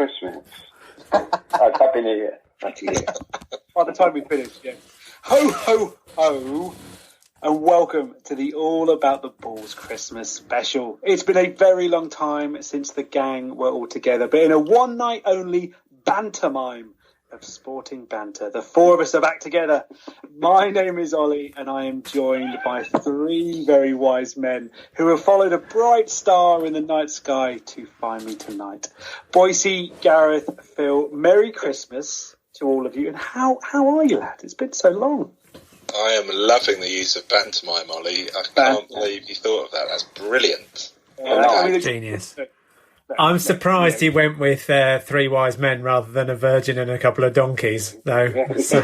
Christmas. Happy New Year. Happy New Year. By the time we finish, yeah. Ho, ho, ho. And welcome to the All About the Balls Christmas special. It's been a very long time since the gang were all together, but in a one-night only pantomime of sporting banter, the four of us are back together. My name is Ollie, and I am joined by three very wise men who have followed a bright star in the night sky to find me tonight. Boise, Gareth, Phil, Merry Christmas to all of you. And how are you, lad? It's been so long. I am loving the use of pantomime, Ollie. I can't believe you thought of that. That's brilliant. Genius. I'm surprised he went with three wise men rather than a virgin and a couple of donkeys, though. So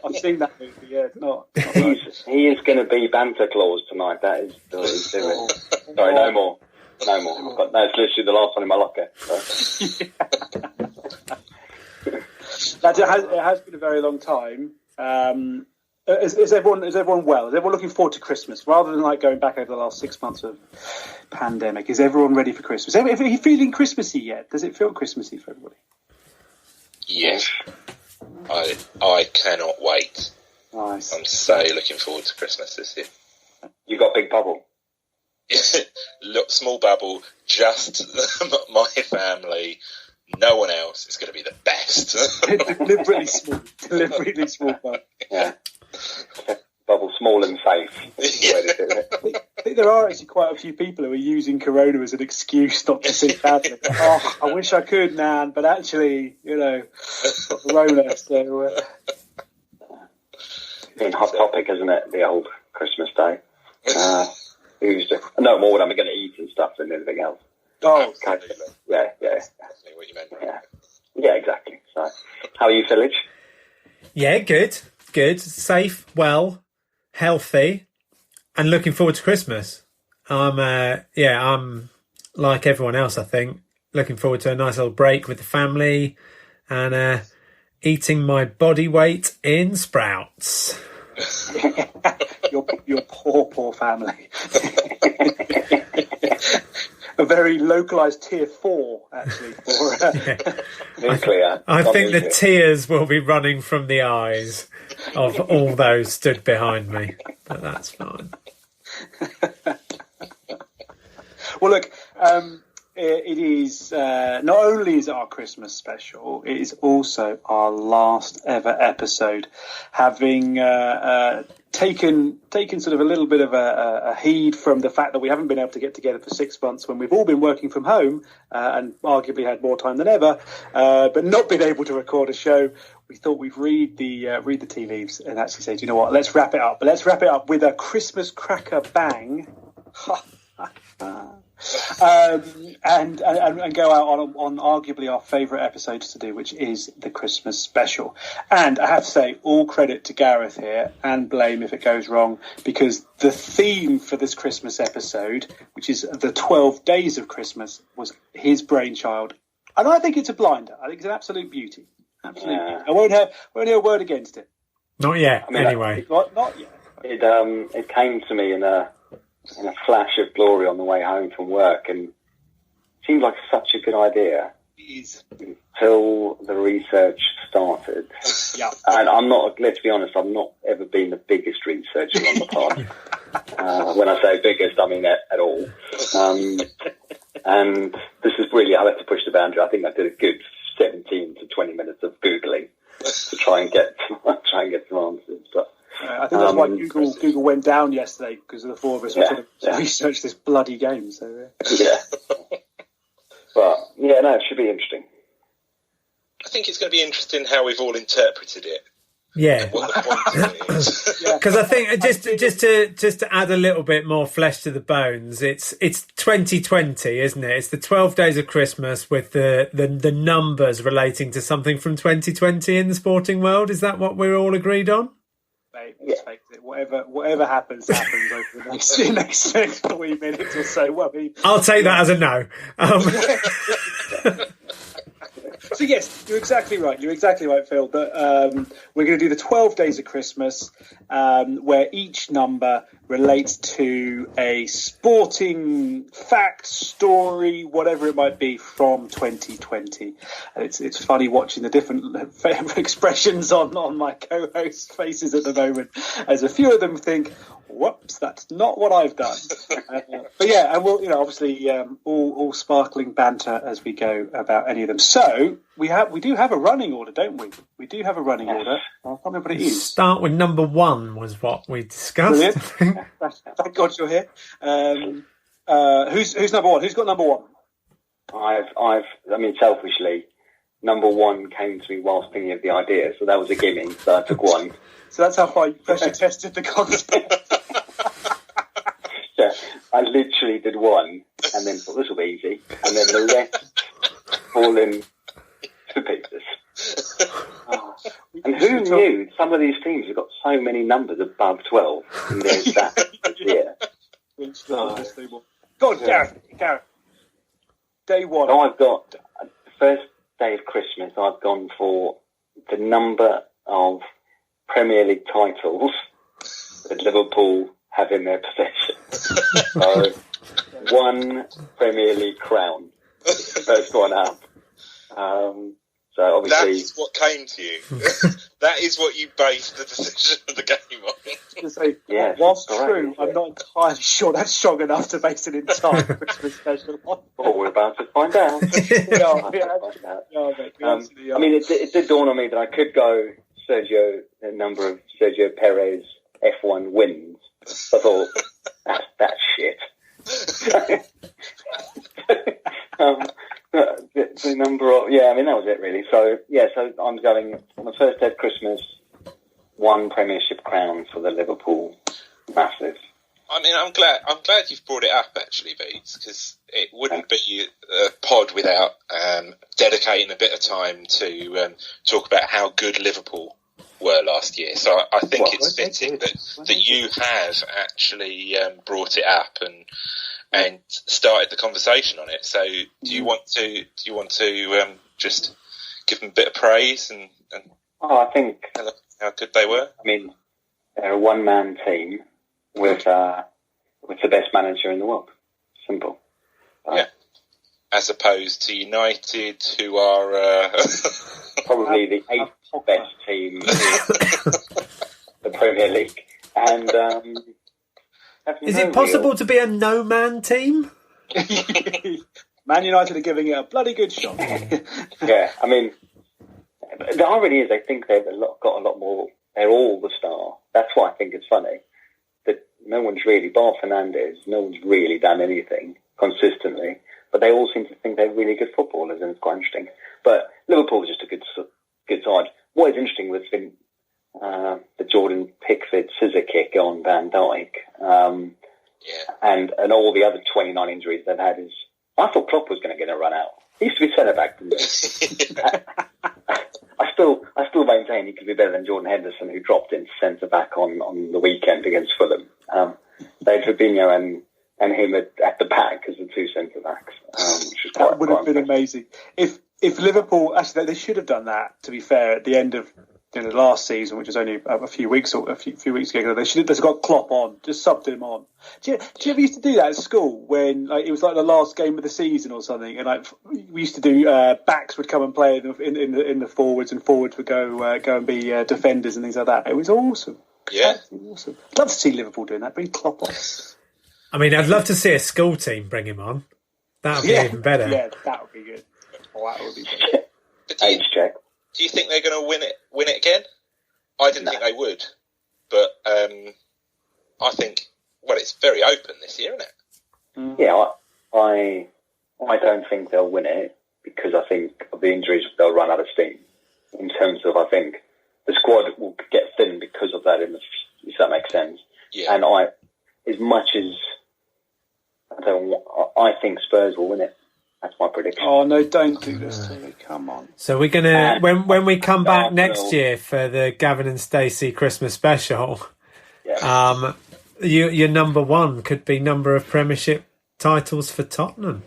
I've seen that movie. Yeah, it's not he is going to be Banter Claus tonight. That is what he's doing. Sorry, no more. But that's literally the last one in my locker. So. It has been a very long time. Is everyone well? Is everyone looking forward to Christmas rather than like going back over the last 6 months of pandemic? Is everyone ready for Christmas? Are you feeling Christmassy yet? Does it feel Christmassy for everybody? Yes, I cannot wait. Nice. I'm so looking forward to Christmas this year. You got big bubble? Look, small bubble, just my family. No one else is going to be the best. deliberately small bubble. Yeah. Bubble small and safe. Yeah. I think there are actually quite a few people who are using Corona as an excuse not to see family. Oh, I wish I could, Nan, but actually, Corona. So, been hot topic, isn't it? The old Christmas day. No more what I'm going to eat and stuff than anything else. Oh, yeah. That's what you meant. Yeah, exactly. So, how are you, Village? yeah, good, safe, well, healthy, and looking forward to Christmas. I'm like everyone else, I think, looking forward to a nice little break with the family and eating my body weight in sprouts. your poor family. A very localised tier 4, actually. Nuclear. I think the tears will be running from the eyes of all those stood behind me, but that's fine. Well, look, it is not only is it our Christmas special, it is also our last ever episode, having taken sort of a little bit of a heed from the fact that we haven't been able to get together for 6 months when we've all been working from home and arguably had more time than ever, but not been able to record a show. We thought we'd read the tea leaves and actually say, do you know what? Let's wrap it up. But let's wrap it up with a Christmas cracker bang. And go out on arguably our favourite episodes to do, which is the Christmas special. And I have to say, all credit to Gareth here, and blame if it goes wrong, because the theme for this Christmas episode, which is the 12 days of Christmas, was his brainchild. And I think it's a blinder. I think it's an absolute beauty. Absolutely. Yeah. I won't hear a word against it. Not yet, anyway. Not yet. It came to me in a flash of glory on the way home from work, and seemed like such a good idea until the research started. Yeah. And let's be honest, I've not ever been the biggest researcher on the pod. When I say biggest, I mean at all. And this is really, I have to push the boundary. I think I did a good 17 to 20 minutes of Googling to try and get some answers. But I think that's why Google went down yesterday, because of the four of us were trying to research this bloody game. So yeah. But it should be interesting. I think it's going to be interesting how we've all interpreted it. Yeah, what the point of it is. Because I think just to add a little bit more flesh to the bones, it's 2020, isn't it? It's the 12 days of Christmas with the numbers relating to something from 2020 in the sporting world. Is that what we're all agreed on? Mate, whatever happens over the next 40 minutes or so. Well, I'll take that as a no. So yes, you're exactly right. You're exactly right, Phil. That we're going to do the 12 days of Christmas, where each number relates to a sporting fact, story, whatever it might be from 2020. And it's funny watching the different expressions on my co-hosts' faces at the moment, as a few of them think, "Whoops, that's not what I've done." But yeah, and we'll, obviously, all sparkling banter as we go about any of them. So we do have a running order, don't we? We do have a running order. I can't remember what it is. Start with number 1 was what we discussed. Brilliant. Thank God you're here. Who's number 1? Who's got number 1? I mean, selfishly, number 1 came to me whilst thinking of the idea, so that was a gimme. So I took 1. So that's how far you pressure tested the concept. Yeah, I literally did 1 and then thought this will be easy, and then the rest fall in to pieces. Oh. And who knew some of these teams have got so many numbers above 12? And there's that. Yeah. Go on, Gareth. Day 1. So I've got the first day of Christmas. I've gone for the number of Premier League titles that Liverpool have in their possession. So 1 Premier League crown, first one up. So obviously, that is what came to you. That is what you based the decision of the game on. Say, yes, whilst true, I'm not entirely sure that's strong enough to base an entire Christmas special on. Well, we're about to find out. I mean, it did dawn on me that I could go the number of Sergio Perez F1 wins. I thought, that's shit. The number of, that was it really. So I'm going on the first day of Christmas, 1 Premiership crown for the Liverpool Massive. I mean, I'm glad you've brought it up, actually, Beats, because it wouldn't be a pod without dedicating a bit of time to talk about how good Liverpool were last year. So I think it's fitting that you have actually brought it up and started the conversation on it. So do you want to just give them a bit of praise and I think how good they were? I mean, they're a one-man team with the best manager in the world. Simple. Yeah. As opposed to United, who are probably the 8th best team in the Premier League. And is it possible to be a no-man team? Man United are giving it a bloody good shot. Yeah, I mean, the irony is I think they've got a lot more. They're all the star. That's why I think it's funny that no one's really, bar Fernandes, no one's really done anything consistently. But they all seem to think they're really good footballers, and it's quite interesting. But Liverpool was just a good side. What is interesting was the Jordan Pickford scissor kick on Van Dijk, and all the other 29 injuries they've had. I thought Klopp was going to get a run out. He used to be centre back, didn't he? I still maintain he could be better than Jordan Henderson, who dropped in centre back on the weekend against Fulham. They had Fabinho and him at the back as the 2 centre backs. That would have been amazing. If Liverpool, actually, they should have done that. To be fair, at the end of the last season, which was only a few weeks ago, they should have just got Klopp on, just subbed him on. Do you ever used to do that at school when it was like the last game of the season or something, and we used to do backs would come and play in the forwards, and forwards would go and be defenders and things like that. It was awesome. Yeah, awesome. I'd love to see Liverpool doing that. Bring Klopp on. I mean, I'd love to see a school team bring him on. That would be even better. Yeah, that would be good. Oh, that would be good. Age check. Do you think they're going to win it again? I didn't think they would, but I think it's very open this year, isn't it? Yeah, I don't think they'll win it because I think of the injuries they'll run out of steam. In terms of, I think the squad will get thin because of that. If that makes sense. Yeah. And as much as I think Spurs will win it. That's my prediction. Oh no! Don't do this to me. Come on. So we're gonna when we come back next year for the Gavin and Stacey Christmas special. Yeah. Your number 1 could be number of Premiership titles for Tottenham.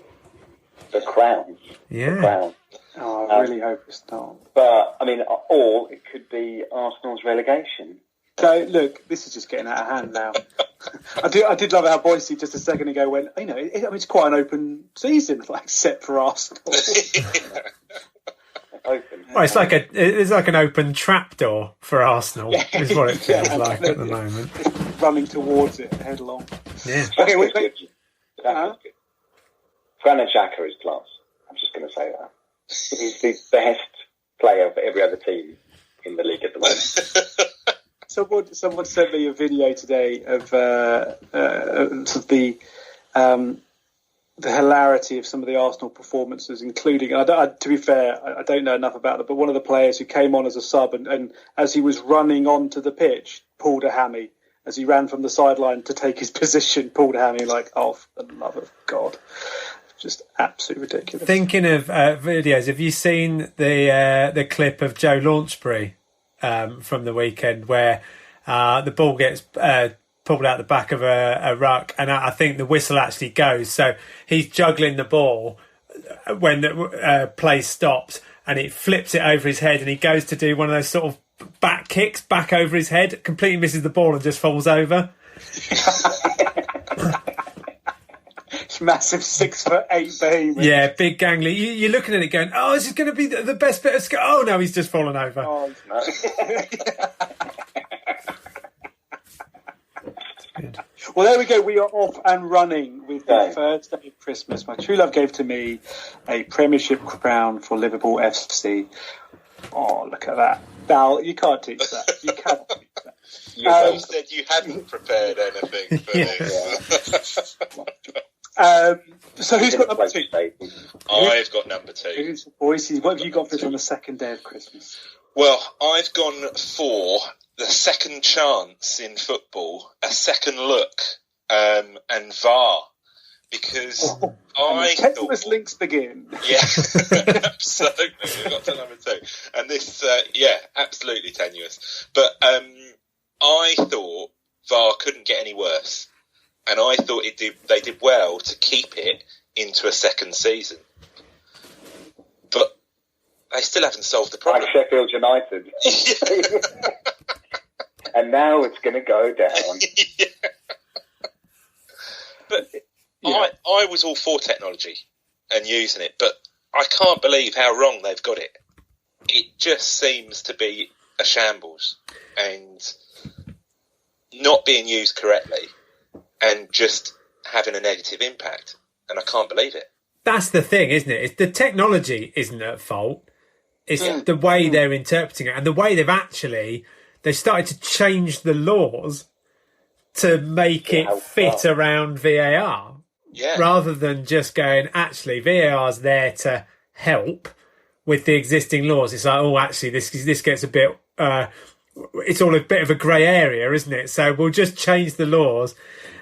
The crowns. Yeah. The crowns. Oh, I really hope it's not. But, I mean, or it could be Arsenal's relegation. So, look, this is just getting out of hand now. I did love how Boise just a second ago went, it's quite an open season, except for Arsenal. Open. Well, it's like an open trapdoor for Arsenal, is what it feels like at the moment. Running towards it headlong. Yeah. Okay, Granit Xhaka is class. I'm just going to say that. He's the best player for every other team in the league at the moment. Someone sent me a video today of the hilarity of some of the Arsenal performances, including, to be fair, I don't know enough about it, but one of the players who came on as a sub and as he was running onto the pitch, pulled a hammy. As he ran from the sideline to take his position, pulled a hammy, oh, for the love of God. Just absolutely ridiculous. Thinking of videos, have you seen the clip of Joe Launchbury from the weekend where the ball gets pulled out the back of a ruck, and I think the whistle actually goes. So he's juggling the ball when the play stops, and it flips it over his head, and he goes to do one of those sort of back kicks back over his head, completely misses the ball and just falls over. Massive 6'8" behemoth. Yeah, big gangly. You're looking at it going, oh, this is going to be the best bit of skill. Oh no, he's just fallen over. Oh, no. Well, there we go. We are off and running with the first day of Christmas. My true love gave to me a Premiership crown for Liverpool FC. Oh, look at that. Val, you can't teach that. You cannot teach that. You said you hadn't prepared anything for this. So who's got number 2? I've got number 2. Boise, what have you got for us on the second day of Christmas? Well, I've gone for the second chance in football, a second look, and VAR. Because I tenuous links begin. Yeah, absolutely. We got to number 2, and this, absolutely tenuous. But I thought VAR couldn't get any worse, and I thought they did well to keep it into a second season. But they still haven't solved the problem. Like Sheffield United. And now it's going to go down. Yeah. But I was all for technology and using it, but I can't believe how wrong they've got it. It just seems to be a shambles and not being used correctly and just having a negative impact. And I can't believe it. That's the thing, isn't it? It's the technology isn't at fault. It's the way they're interpreting it and the way they've started to change the laws to make it fit around VAR. Yeah. Rather than just going, actually, VAR's there to help with the existing laws. It's like, oh, actually, this gets a bit... it's all a bit of a grey area, isn't it? So we'll just change the laws.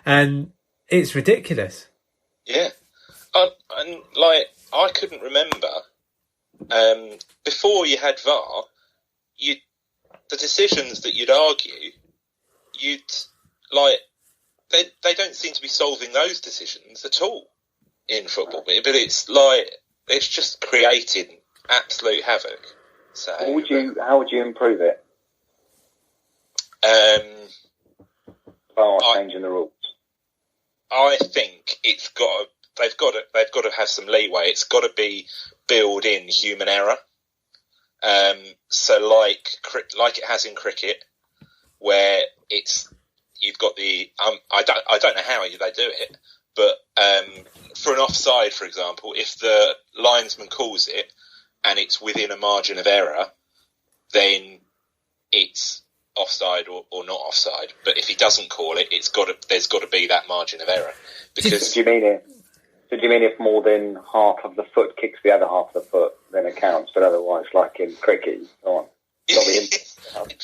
And it's ridiculous. Yeah. And I couldn't remember... before you had VAR, the decisions that you'd argue, they don't seem to be solving those decisions at all in football. But it's just creating absolute havoc. So how would you improve it? Changing the rules. I think they've got to have some leeway. It's got to be build in human error. So like it has in cricket, where you've got the I don't know how they do it, but for an offside, for example, if the linesman calls it and it's within a margin of error, then it's offside or not offside. But if he doesn't call it, there's got to be that margin of error. Because do you mean if more than half of the foot kicks the other half of the foot, then it counts? But otherwise, like in cricket, go on.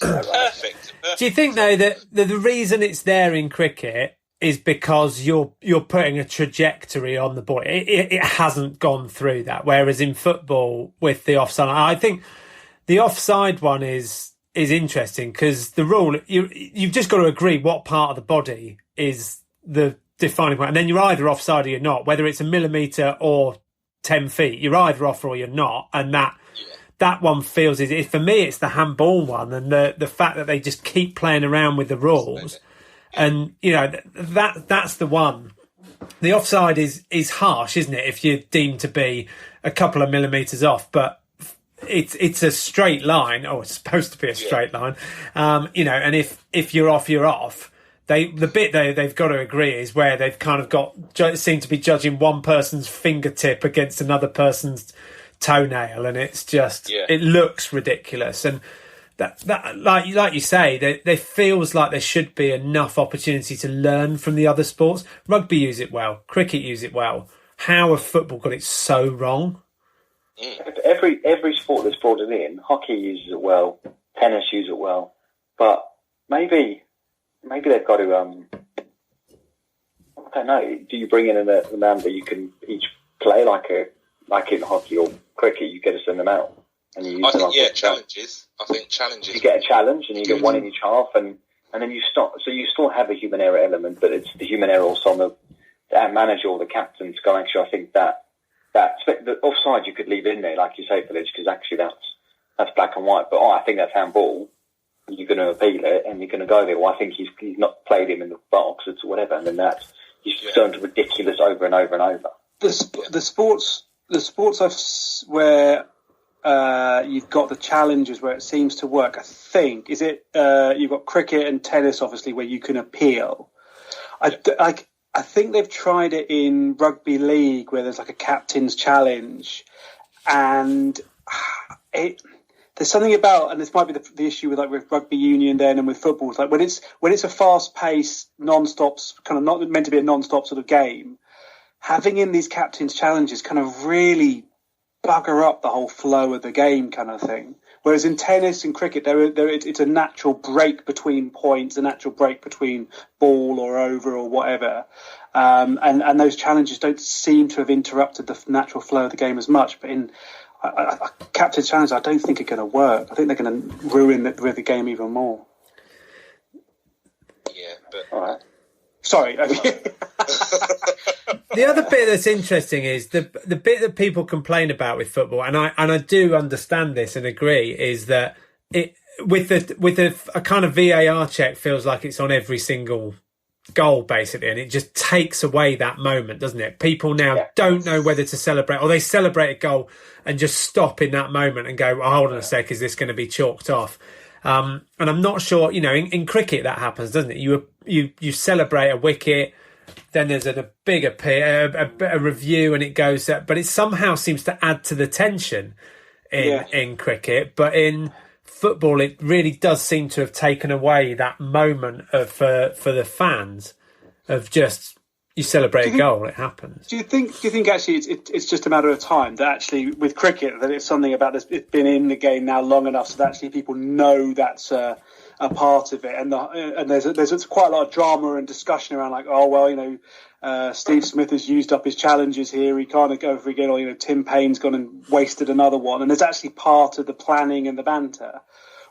Perfect. Do you think though that the reason it's there in cricket is because you're putting a trajectory on the ball? It hasn't gone through that. Whereas in football with the offside, I think the offside one is interesting because the rule you've just got to agree what part of the body is the defining point, and then you're either offside or you're not, whether it's a millimetre or 10 feet. You're either off or you're not. And that one feels, for me, it's the handball one, and the fact that they just keep playing around with the rules. And, that's the one. The offside is harsh, isn't it, if you're deemed to be a couple of millimetres off, but it's a straight line, or it's supposed to be a straight line, and if you're off, you're off. The bit they've got to agree is where they've kind of seem to be judging one person's fingertip against another person's toenail, and it's just it looks ridiculous. And that like you say, there feels like there should be enough opportunity to learn from the other sports. Rugby use it well, cricket use it well. How have football got it so wrong? Every sport that's brought it in, hockey uses it well, tennis uses it well, but maybe they've got to. I don't know. Do you bring in a man that you can each play like in hockey or cricket? You get to send them out, and you use challenges. I think challenges. You get a challenge, and you get one in each half, and then you stop. So you still have a human error element, but it's the human error also on the manager or the captain's go. Actually, I think that the offside you could leave in there, like you say, Village, because actually that's black and white. But I think that's handball. You're going to appeal it, and you're going to go there. Well, I think he's not played him in the box or whatever, and then he's turned ridiculous over and over and over. The sports where you've got the challenges where it seems to work. I think you've got cricket and tennis, obviously, where you can appeal. I think they've tried it in rugby league where there's like a captain's challenge, and there's something about, and this might be the issue with rugby union then and with football. It's like when it's a fast-paced, non-stop, kind of not meant to be a non-stop sort of game, having in these captain's challenges kind of really bugger up the whole flow of the game, kind of thing. Whereas in tennis and cricket, it's a natural break between points, a natural break between ball or over or whatever. And those challenges don't seem to have interrupted the natural flow of the game as much. But in captain's challenges, I don't think are going to work. I think they're going to ruin the game even more. Yeah, but all right. Sorry. The other bit that's interesting is the bit that people complain about with football, and I do understand this and agree, is that it with a kind of VAR check feels like it's on every single goal basically, and it just takes away that moment, doesn't it? People now don't know whether to celebrate, or they celebrate a goal and just stop in that moment and go, hold on a sec, is this going to be chalked off? And I'm not sure, in cricket that happens, doesn't it? You celebrate a wicket, then there's a bigger a review, and it goes, but it somehow seems to add to the tension in cricket. But in football, it really does seem to have taken away that moment for the fans of just, you celebrate a goal, it happens. Do you think actually it's just a matter of time that actually with cricket that it's something about this? It's been in the game now long enough so that actually people know that's a part of it, and there's quite a lot of drama and discussion around Steve Smith has used up his challenges here, he can't go for again, or Tim Payne's gone and wasted another one, and there's actually part of the planning and the banter.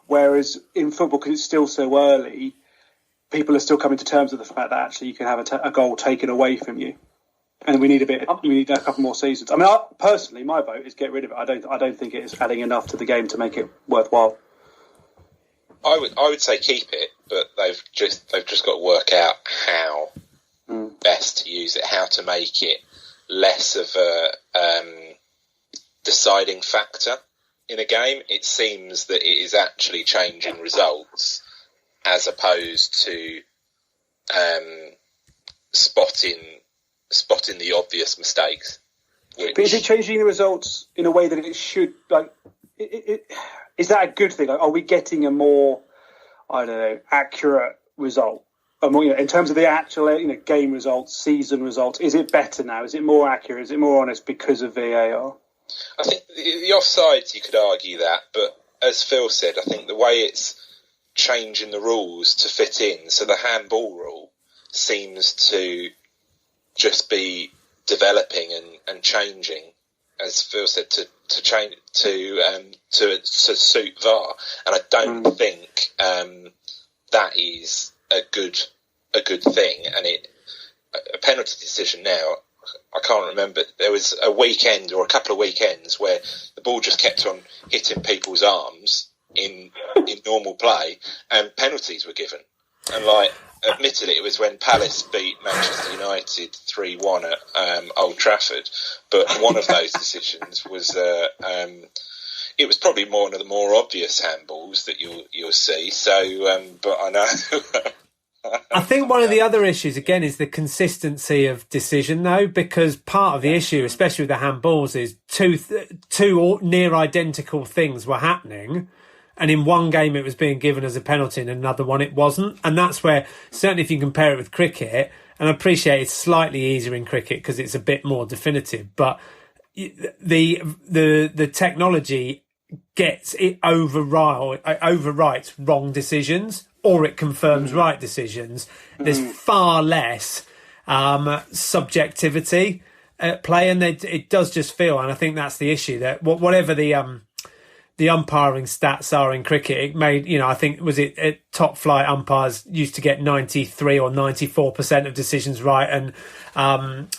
Whereas in football, because it's still so early, people are still coming to terms with the fact that actually you can have a goal taken away from you, and we need a couple more seasons. I mean, personally, my vote is get rid of it. I don't think it is adding enough to the game to make it worthwhile. I would say keep it, but they've just got to work out how best to use it, how to make it less of a deciding factor in a game. It seems that it is actually changing results as opposed to spotting the obvious mistakes. But is it changing the results in a way that it should? Is that a good thing? Are we getting a more, accurate result? In terms of the actual, game results, season results, is it better now? Is it more accurate? Is it more honest because of VAR? I think the offsides, you could argue that, but as Phil said, I think the way it's changing the rules to fit in, so the handball rule seems to just be developing and changing, as Phil said, to change to suit VAR, and I don't think that is a good thing. And a penalty decision now, I can't remember. There was a weekend or a couple of weekends where the ball just kept on hitting people's arms in normal play, and penalties were given. And admittedly, it was when Palace beat Manchester United 3-1 at Old Trafford. But one of those decisions was it was probably one of the more obvious handballs that you'll see. So, but I know. I think one of the other issues, again, is the consistency of decision, though, because part of the issue, especially with the handballs, is two near identical things were happening. And in one game, it was being given as a penalty, and another one, it wasn't. And that's where, certainly if you compare it with cricket, and I appreciate it's slightly easier in cricket because it's a bit more definitive, but the technology overwrites wrong decisions, or it confirms right decisions. There's far less subjectivity at play, and it does just feel, and I think that's the issue, that whatever the umpiring stats are in cricket, it made, I think, was it top flight umpires used to get 93 or 94% of decisions right, and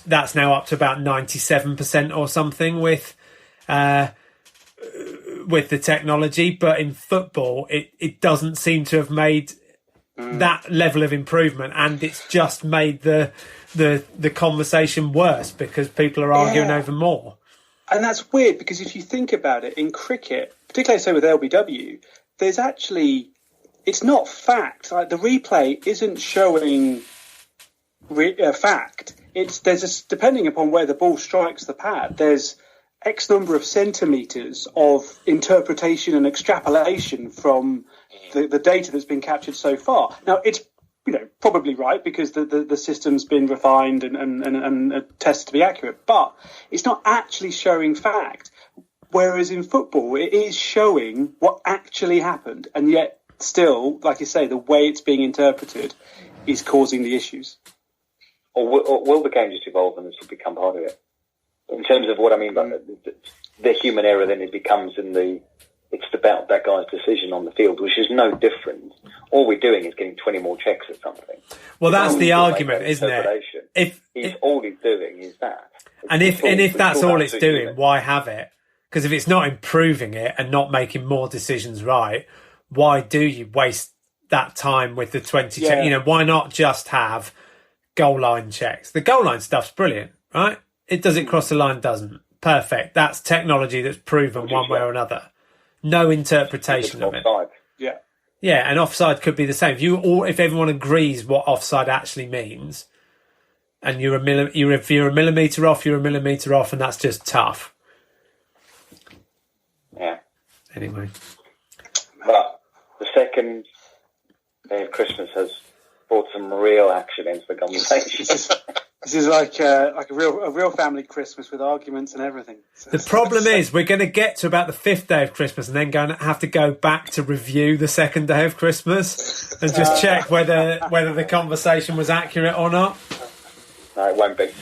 that's now up to about 97% or something with the technology. But in football, it doesn't seem to have made that level of improvement, and it's just made the conversation worse because people are arguing over more. And that's weird, because if you think about it, in cricket, particularly say with LBW, there's actually, it's not fact. Like, the replay isn't showing fact. Depending upon where the ball strikes the pad, there's X number of centimetres of interpretation and extrapolation from the data that's been captured so far. Now, it's probably right, because the system's been refined and tested to be accurate, but it's not actually showing fact. Whereas in football, it is showing what actually happened, and yet still, like you say, the way it's being interpreted is causing the issues. Or will the game just evolve and this will become part of it? In terms of what I mean by the human error, then it becomes it's about that guy's decision on the field, which is no different. All we're doing is getting 20 more checks at something. Well, that's the argument, isn't it? All he's doing is that. And if that's all it's doing, why have it? Because if it's not improving it and not making more decisions right, why do you waste that time with the 20 checks? Why not just have goal line checks? The goal line stuff's brilliant, right? It does it cross the line, doesn't. Perfect. That's technology that's proven one way or another. No interpretation of it. Yeah. Yeah, and offside could be the same. If everyone agrees what offside actually means, and if you're a millimetre off, you're a millimetre off, and that's just tough. Yeah. Anyway. But the second day of Christmas has brought some real action into the conversation. This is like a real family Christmas with arguments and everything. The problem is we're going to get to about the fifth day of Christmas and then going to have to go back to review the second day of Christmas and just check whether the conversation was accurate or not. No, it won't be.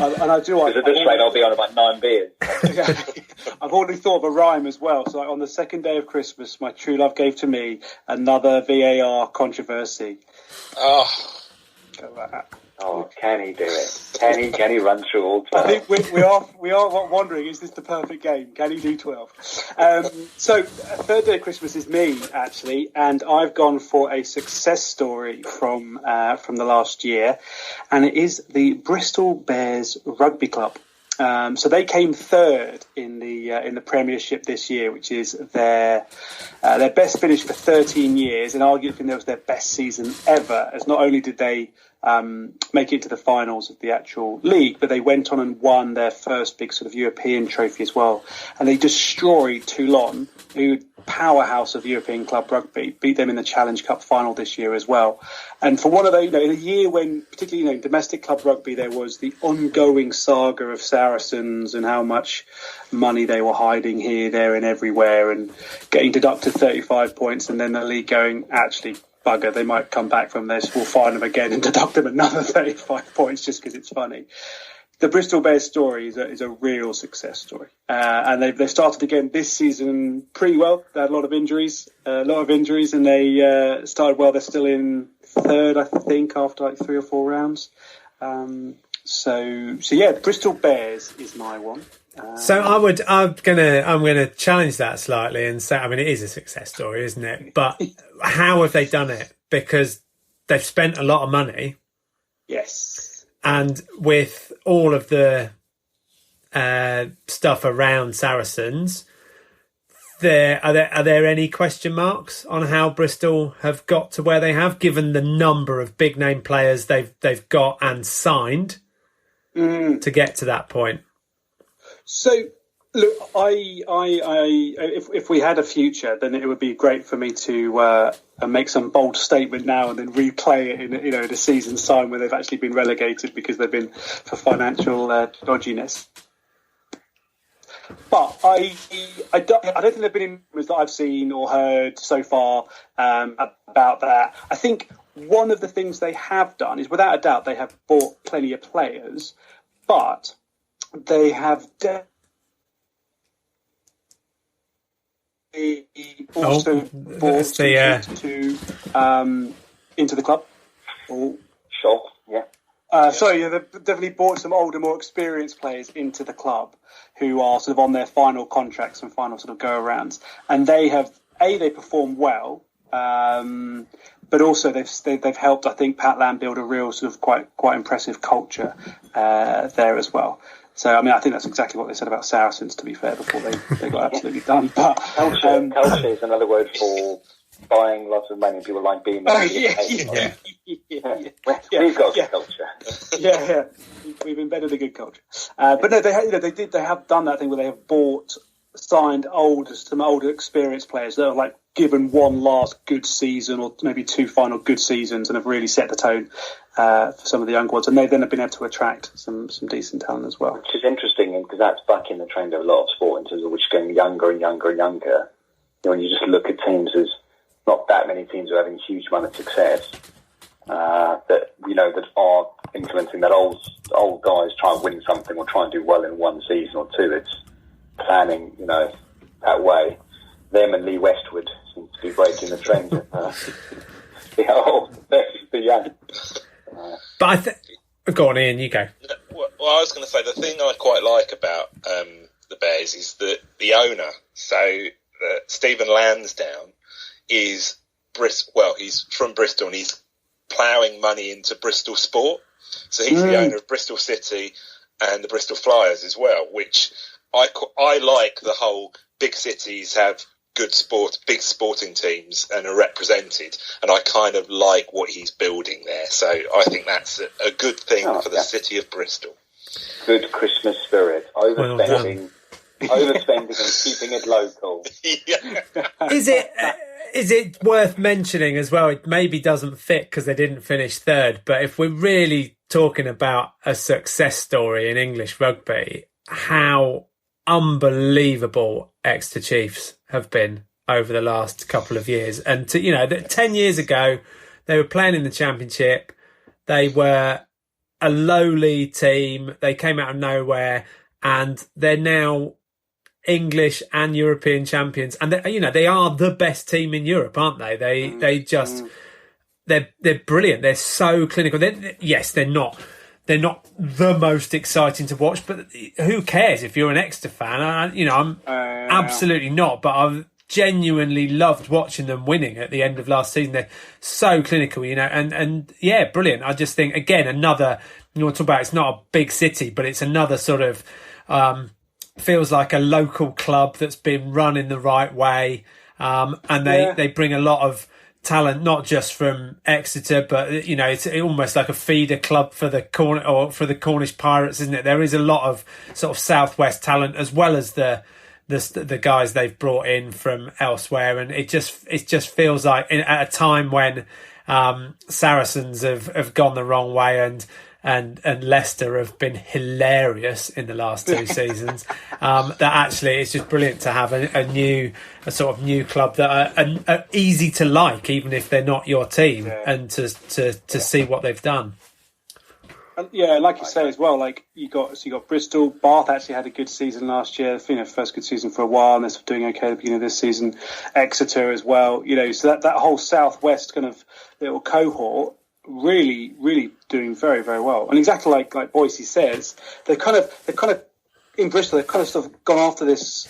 And I do. Because at this rate, I'll be on about 9 beers. I've already thought of a rhyme as well. So, on the second day of Christmas, my true love gave to me another VAR controversy. Oh. Go like that. Oh, can he do it? Can he run through all 12? I think we are wondering, is this the perfect game? Can he do 12? So, third day of Christmas is me, actually, and I've gone for a success story from the last year, and it is the Bristol Bears Rugby Club. So they came third in the Premiership this year, which is their best finish for 13 years, and arguably that was their best season ever. As not only did they make it to the finals of the actual league, but they went on and won their first big sort of European trophy as well. And they destroyed Toulon, who powerhouse of European club rugby, beat them in the Challenge Cup final this year as well. And for one of those, in a year when, particularly, in domestic club rugby, there was the ongoing saga of Saracens and how much money they were hiding here, there and everywhere, and getting deducted 35 points, and then the league going, actually, bugger, they might come back from this, we'll fine them again and deduct them another 35 points just because it's funny. The Bristol Bears story is a real success story. And they've started again this season pretty well. They had a lot of injuries, and they started well. They're still in third, I think, after like 3 or 4 rounds. So yeah, Bristol Bears is my one. So I'm gonna challenge that slightly and say, I mean, it is a success story, isn't it? But how have they done it? Because they've spent a lot of money. Yes. And with all of the stuff around Saracens, are there any question marks on how Bristol have got to where they have, given the number of big name players they've got and signed to get to that point? So, look, if we had a future, then it would be great for me to make some bold statement now and then replay it in a season's time where they've actually been relegated because they've been for financial dodginess. But I don't think there've been any rumours that I've seen or heard so far about that. I think one of the things they have done is, without a doubt, they have bought plenty of players, but they have also bought into the club. Sure, yeah. They've definitely bought some older, more experienced players into the club who are sort of on their final contracts and final sort of go-arounds. And they have, they perform well, but also they've helped, I think, Pat Lam build a real sort of quite impressive culture there as well. So, I mean, I think that's exactly what they said about Saracens, to be fair, before they got absolutely done. But culture is another word for buying lots of money. People like being there. We've got culture. Yeah. We've embedded a good culture. But no, they have done that thing where they have signed some older experienced players that are like given one last good season or maybe two final good seasons and have really set the tone for some of the younger ones, and they then have been able to attract some decent talent as well. Which is interesting because that's bucking the trend of a lot of sport in terms of which is getting younger and younger and younger. When you just look at teams, there's not that many teams are having huge amount of success that are implementing that old guys try and win something or try and do well in one season or two. It's planning, that way. Them and Lee Westwood seem to be breaking the trend. The old versus the young. But go on, Ian, you go. Well, I was going to say the thing I quite like about the Bears is that the owner, Stephen Lansdowne, is he's from Bristol and he's ploughing money into Bristol Sport. So he's the owner of Bristol City and the Bristol Flyers as well, which I like the whole big cities have big sporting teams and are represented, and I kind of like what he's building there. So I think that's a good thing for the city of Bristol. Good Christmas spirit, overspending and keeping it local. Yeah. Is it worth mentioning as well? It maybe doesn't fit because they didn't finish third, but if we're really talking about a success story in English rugby, how unbelievable Exeter Chiefs have been over the last couple of years. And 10 years ago, they were playing in the Championship. They were a lowly team. They came out of nowhere, and they're now English and European champions. And they are the best team in Europe, aren't they? They're brilliant. They're so clinical. They're not the most exciting to watch, but who cares if you're an Exeter fan? I'm absolutely not, but I've genuinely loved watching them winning at the end of last season. They're so clinical, and brilliant. I just think, again, another, you want to talk about, it's not a big city, but it's another sort of, feels like a local club that's been run in the right way. And they bring a lot of talent, not just from Exeter, but it's almost like a feeder club for the Cornish Pirates, isn't it? There is a lot of sort of southwest talent as well as the guys they've brought in from elsewhere, and it just feels like at a time when Saracens have gone the wrong way and Leicester have been hilarious in the last two seasons. That actually it's just brilliant to have a sort of new club that are easy to like, even if they're not your team, and to see what they've done. Yeah, like you say as well, like you got Bristol. Bath actually had a good season last year, first good season for a while, and they're doing okay at the beginning of this season. Exeter as well, so that whole southwest kind of little cohort really, really doing very, very well. And exactly like Boise says, they're kind of in Bristol, they've kind of sort of gone after this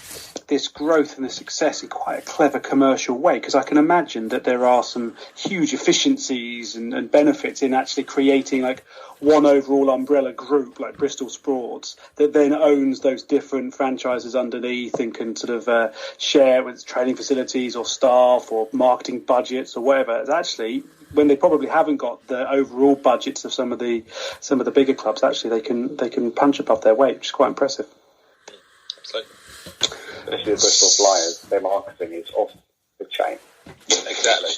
growth and this success in quite a clever commercial way, because I can imagine that there are some huge efficiencies and benefits in actually creating like one overall umbrella group like Bristol Sports that then owns those different franchises underneath and can sort of share with training facilities or staff or marketing budgets or whatever. It's actually, when they probably haven't got the overall budgets of some of the bigger clubs, actually they can punch above their weight, which is quite impressive. Absolutely. Especially the Bristol Flyers, their marketing is off the chain. Exactly.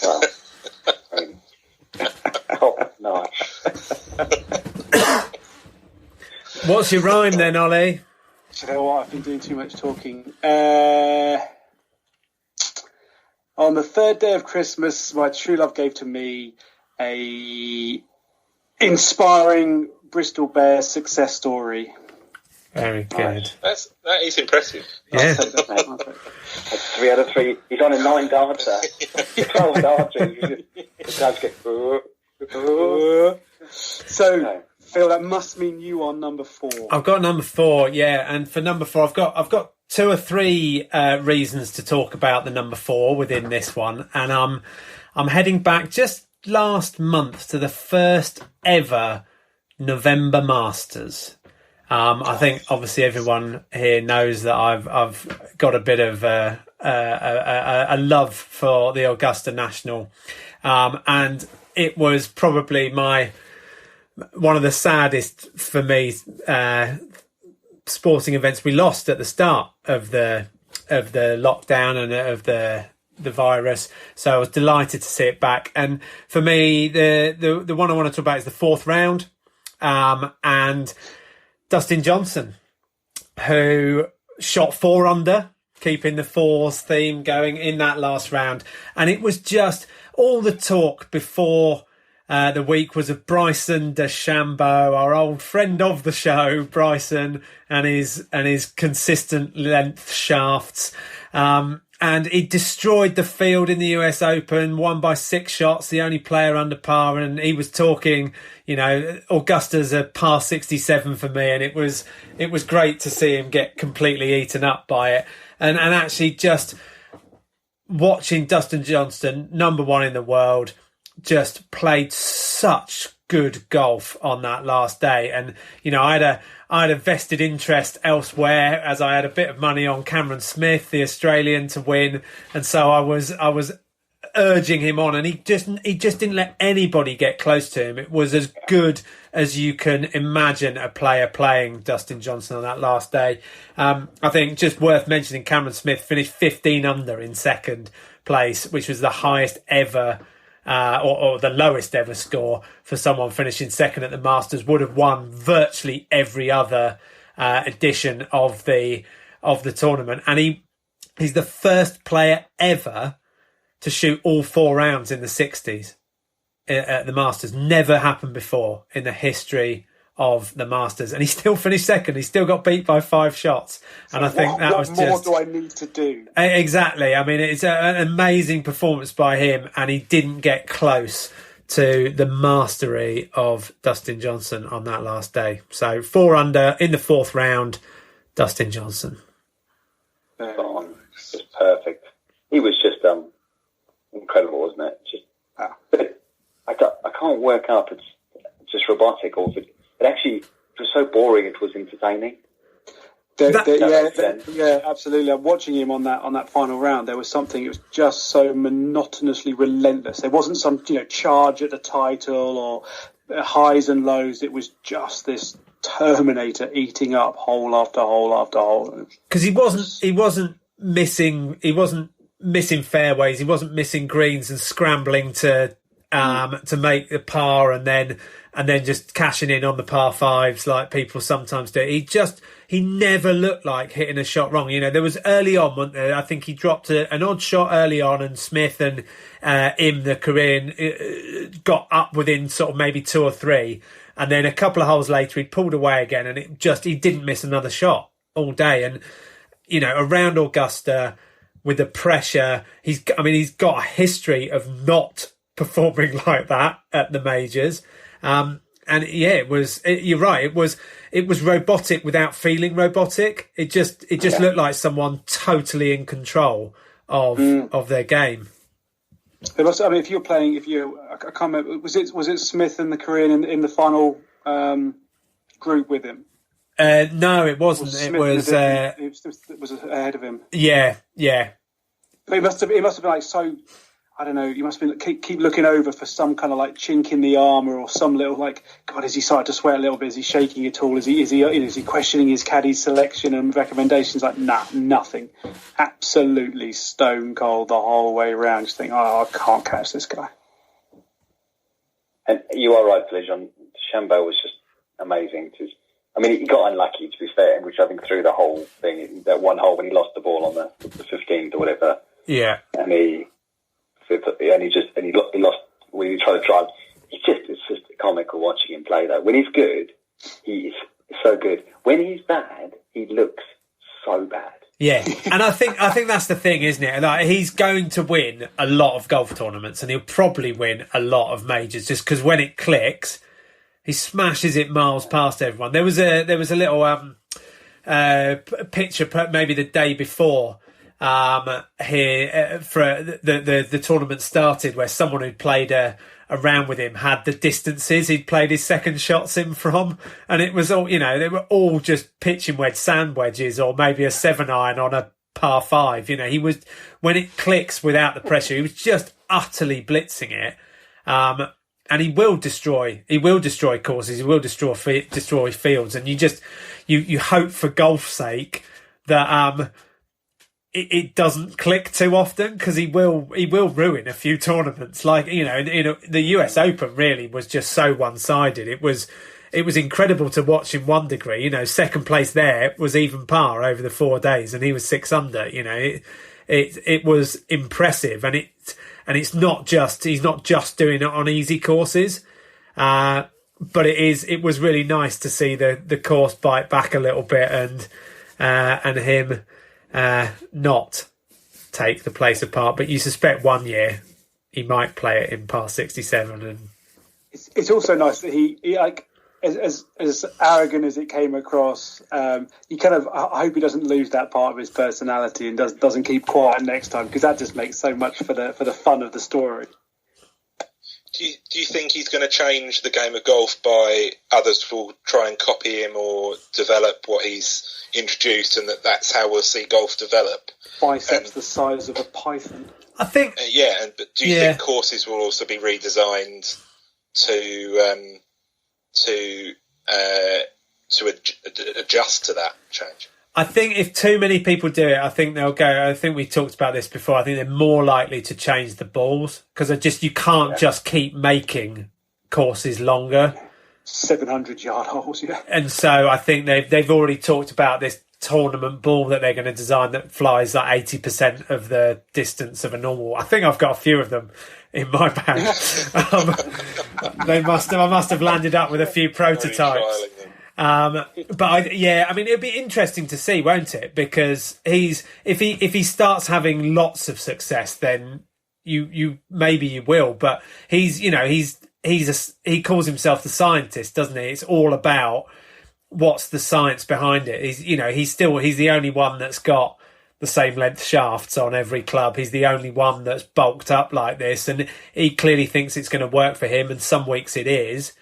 Well, I mean, top notch. What's your rhyme then, Ollie? Do you know what? I've been doing too much talking. On the third day of Christmas, my true love gave to me a inspiring Bristol Bears success story. Very good. That is impressive. Yeah. That's 3 out of 3. He's on a 9 darter. 12 darter. So, Phil, that must mean you are number 4. I've got number 4, yeah, and for number 4, I've got 2 or 3 reasons to talk about the number 4 within this one, and I'm heading back just last month to the first ever November Masters. I think obviously everyone here knows that I've got a bit of a love for the Augusta National, and it was probably one of the saddest for me sporting events we lost at the start of the lockdown and of the virus. So I was delighted to see it back. And for me, the one I want to talk about is the 4th round, and Dustin Johnson, who shot 4 under, keeping the 4s theme going in that last round. And it was just all the talk before the week was of Bryson DeChambeau, our old friend of the show, Bryson, and his consistent length shafts. And he destroyed the field in the US Open, won by 6 shots, the only player under par. And he was talking, Augusta's a par 67 for me. And it was great to see him get completely eaten up by it. And actually just watching Dustin Johnson, number 1 in the world, just played such good golf on that last day. And, I had a vested interest elsewhere, as I had a bit of money on Cameron Smith, the Australian, to win. And so I was urging him on, and he just didn't let anybody get close to him. It was as good as you can imagine a player playing Dustin Johnson on that last day. I think just worth mentioning, Cameron Smith finished 15 under in second place, which was the highest ever or the lowest ever score for someone finishing second at the Masters. Would have won virtually every other edition of the tournament, and he's the first player ever to shoot all 4 rounds in the 60s at the Masters. Never happened before in the history of the Masters, and he still finished second. He still got beat by 5 shots, and I think what more do I need to do? Exactly. I mean, it's an amazing performance by him, and he didn't get close to the mastery of Dustin Johnson on that last day. So 4 under in the 4th round, Dustin Johnson. Just perfect. He was just incredible, wasn't it? I can't work up. It's just robotic, or it actually, it was so boring. It was entertaining. Yeah, absolutely. I'm watching him on that final round. There was something. It was just so monotonously relentless. There wasn't some charge at the title or highs and lows. It was just this Terminator eating up hole after hole after hole. Because he wasn't missing fairways. He wasn't missing greens and scrambling to make the par and then just cashing in on the par 5s like people sometimes do. He never looked like hitting a shot wrong. There was early on, I think he dropped an odd shot early on, and Smith and him, the Korean, got up within sort of maybe 2 or 3. And then a couple of holes later, he'd pulled away again, and he didn't miss another shot all day. And, around Augusta with the pressure, he's got a history of not performing like that at the majors. And yeah, you're right. It was robotic without feeling robotic. It just looked like someone totally in control of their game. It must, I mean, I can't remember. Was it Smith and the Korean in the final group with him? No, it wasn't. It was ahead of him. Yeah. But it must have been like so. I don't know. You must have been keep looking over for some kind of like chink in the armour or some little like. God, is he starting to sweat a little bit? Is he shaking at all? Is he questioning his caddy's selection and recommendations? Like nothing. Absolutely stone cold the whole way around. Just think, I can't catch this guy. And you are right, John. Shambo was just amazing. I mean, he got unlucky, to be fair, which I think threw the whole thing. That one hole when he lost the ball on the 15th or whatever. Yeah. And he lost when he tried to drive. It's just comical watching him play, though. When he's good, he is so good. When he's bad, he looks so bad. Yeah, and I think that's the thing, isn't it? Like, he's going to win a lot of golf tournaments, and he'll probably win a lot of majors, just because when it clicks, he smashes it miles past everyone. There was a little picture, maybe the day before, here for the tournament started, where someone who'd played a round with him had the distances he'd played his second shots in from, and it was all, they were all just pitching sand wedges, or maybe a 7-iron on a par 5. He was, when it clicks without the pressure, he was just utterly blitzing it. And he will destroy courses, he will destroy fields, and you hope for golf's sake that it doesn't click too often, because he will ruin a few tournaments. Like, the US Open really was just so one-sided. It was incredible to watch in one degree. Second place there was even par over the 4 days, and he was 6 under. It was impressive, and he's not just doing it on easy courses, but it was really nice to see the course bite back a little bit, and him not take the place apart. But you suspect one year he might play it in par 67, and it's also nice that he like, as arrogant as it came across, he kind of, I hope he doesn't lose that part of his personality and doesn't keep quiet next time, because that just makes so much for the fun of the story. Do you think he's going to change the game of golf by others will try and copy him or develop what he's introduced, and that's how we'll see golf develop? Biceps the size of a python. I think. But do you think courses will also be redesigned to adjust to that change? I think if too many people do it, I think they'll go. I think we talked about this before. I think they're more likely to change the balls, because you can't just keep making courses longer. 700-yard holes, yeah. And so I think they've already talked about this tournament ball that they're going to design that flies like 80% of the distance of a normal. I think I've got a few of them in my bag. I must have landed up with a few prototypes. But it'll be interesting to see, won't it? Because if he starts having lots of success, then you maybe you will. But he calls himself the scientist, doesn't he? It's all about what's the science behind it. He's the only one that's got the same length shafts on every club. He's the only one that's bulked up like this, and he clearly thinks it's going to work for him. And some weeks it is.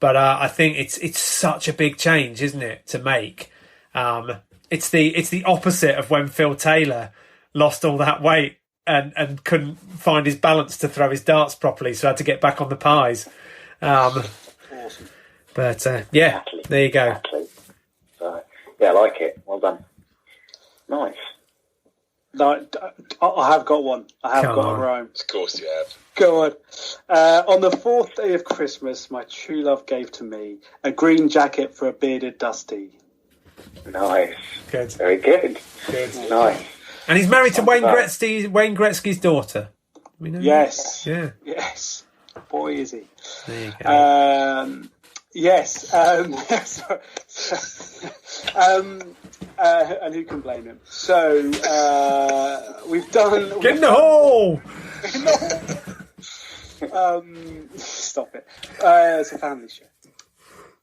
But I think it's such a big change, isn't it, to make? It's the opposite of when Phil Taylor lost all that weight and couldn't find his balance to throw his darts properly, so had to get back on the pies. Awesome. But there you go. Exactly. So, I like it. Well done. Nice. No, I have got one. I have got a rhyme. Of course you have. Go on. On the 4th day of Christmas, my true love gave to me a green jacket for a bearded Dusty. Nice. Good. Very good. Good. Nice. And he's married to Wayne Gretzky's daughter. We know Yes. That? Yeah. Yes. Boy, is he. There you go. Yes. And who can blame him? So we've done. Get in the hole. Stop it. It's a family show.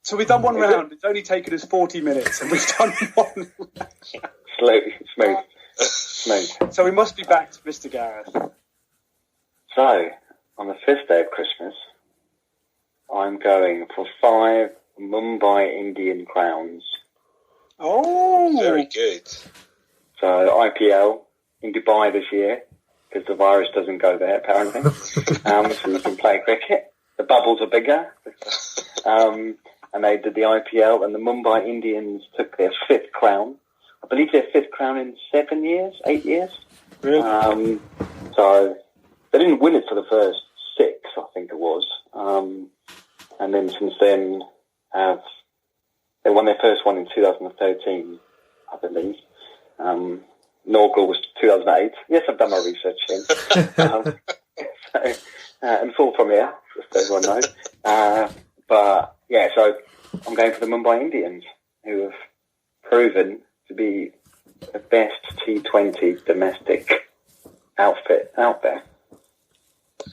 So we've done one round. It's only taken us 40 minutes, and we've done one round. Smooth. So we must be back to Mr. Gareth. So, on the 5th day of Christmas, I'm going for 5 Mumbai Indian crowns. Oh! Very good. So, IPL in Dubai this year, because the virus doesn't go there, apparently. So you can play cricket. The bubbles are bigger. And they did the IPL, and the Mumbai Indians took their 5th crown. I believe their 5th crown in 8 years. Really? So they didn't win it for the first 6, I think it was. And then since then, they won their first one in 2013, I believe. Inaugural was 2008. Yes, I've done my research then. And it's all from here, just so everyone knows. But yeah, so I'm going for the Mumbai Indians, who have proven to be the best T20 domestic outfit out there.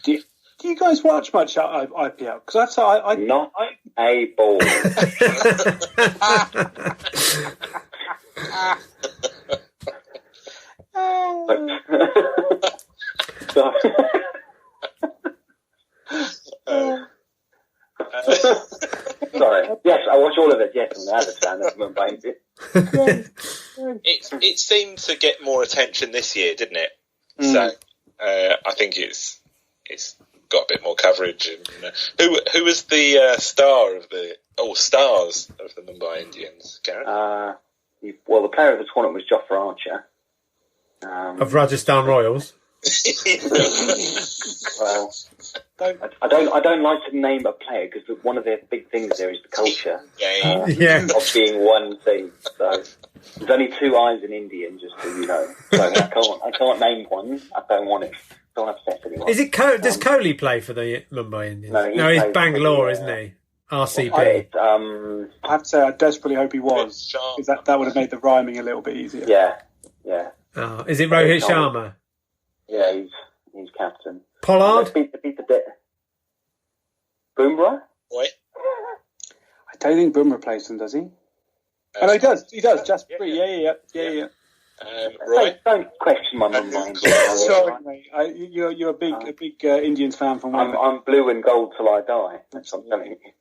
Do you guys watch much IPL? Because I Not a ball. Sorry. Yes, I watch all of it. Yes, I'm an avid fan of Mumbai. It seemed to get more attention this year, didn't it? So I think it's got a bit more coverage. And, who was the stars of the Mumbai Indians, Gareth? Well, the player of the tournament was Jofra Archer. Of Rajasthan Royals. Well, I don't like to name a player because one of their big things there is the culture of being one team. So there's only 2 eyes in Indian, just so you know. So I can't name one. I don't want it. Don't upset anyone. Is it does Kohli play for the Mumbai Indians? No, he's Bangalore, isn't he? RCB. I have to say, I desperately hope he was, because that would have made the rhyming a little bit easier. Yeah. Oh, is it Rohit Sharma? Yeah, he's captain. Pollard? Beat the Boomerang? Wait. I don't think Boomerang plays them, does he? Oh, no, he does. He does. Just yeah. Roy? Don't question my mind. Sorry, mate. You're a big Indians fan from women. I'm blue and gold till I die. That's what I'm telling you.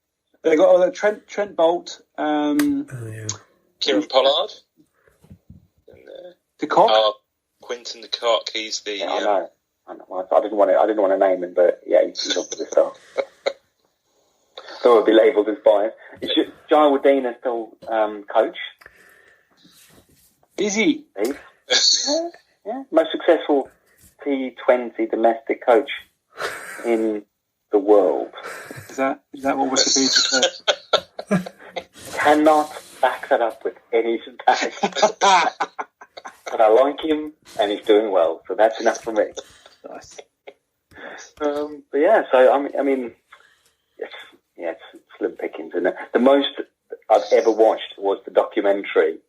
They got Trent Bolt. Kieran Pollard. The Cock. Quinton the Cock. He's the. I know. I didn't want to name him, but yeah, he's up for the stuff. So it'll be labelled as biased. Is Jayawardene still coach? Is he? Yeah. Most successful T20 domestic coach in the world. Is that what Wikipedia says? Cannot back that up with any stats. But I like him, and he's doing well, so that's enough for me. Nice. But yeah, so I mean, it's slim pickings, and the most I've ever watched was the documentary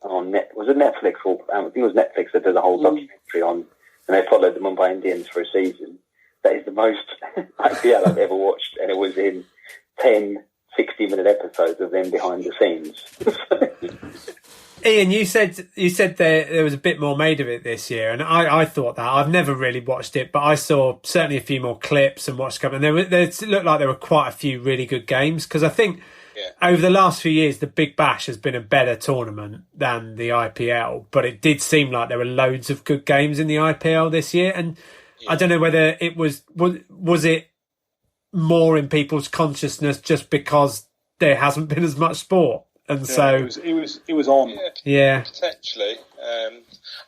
on was it Netflix or I think it was Netflix that did a whole documentary on, and they followed the Mumbai Indians for a season. That is the most IPL I've ever watched, and it was in 10 60-minute episodes of them behind the scenes. Ian, you said there was a bit more made of it this year, and I thought that. I've never really watched it, but I saw certainly a few more clips and watched a couple, and there looked like there were quite a few really good games, because I think over the last few years the Big Bash has been a better tournament than the IPL, but it did seem like there were loads of good games in the IPL this year, and I don't know whether it was it more in people's consciousness just because there hasn't been as much sport. And so it was on. Yeah, potentially. I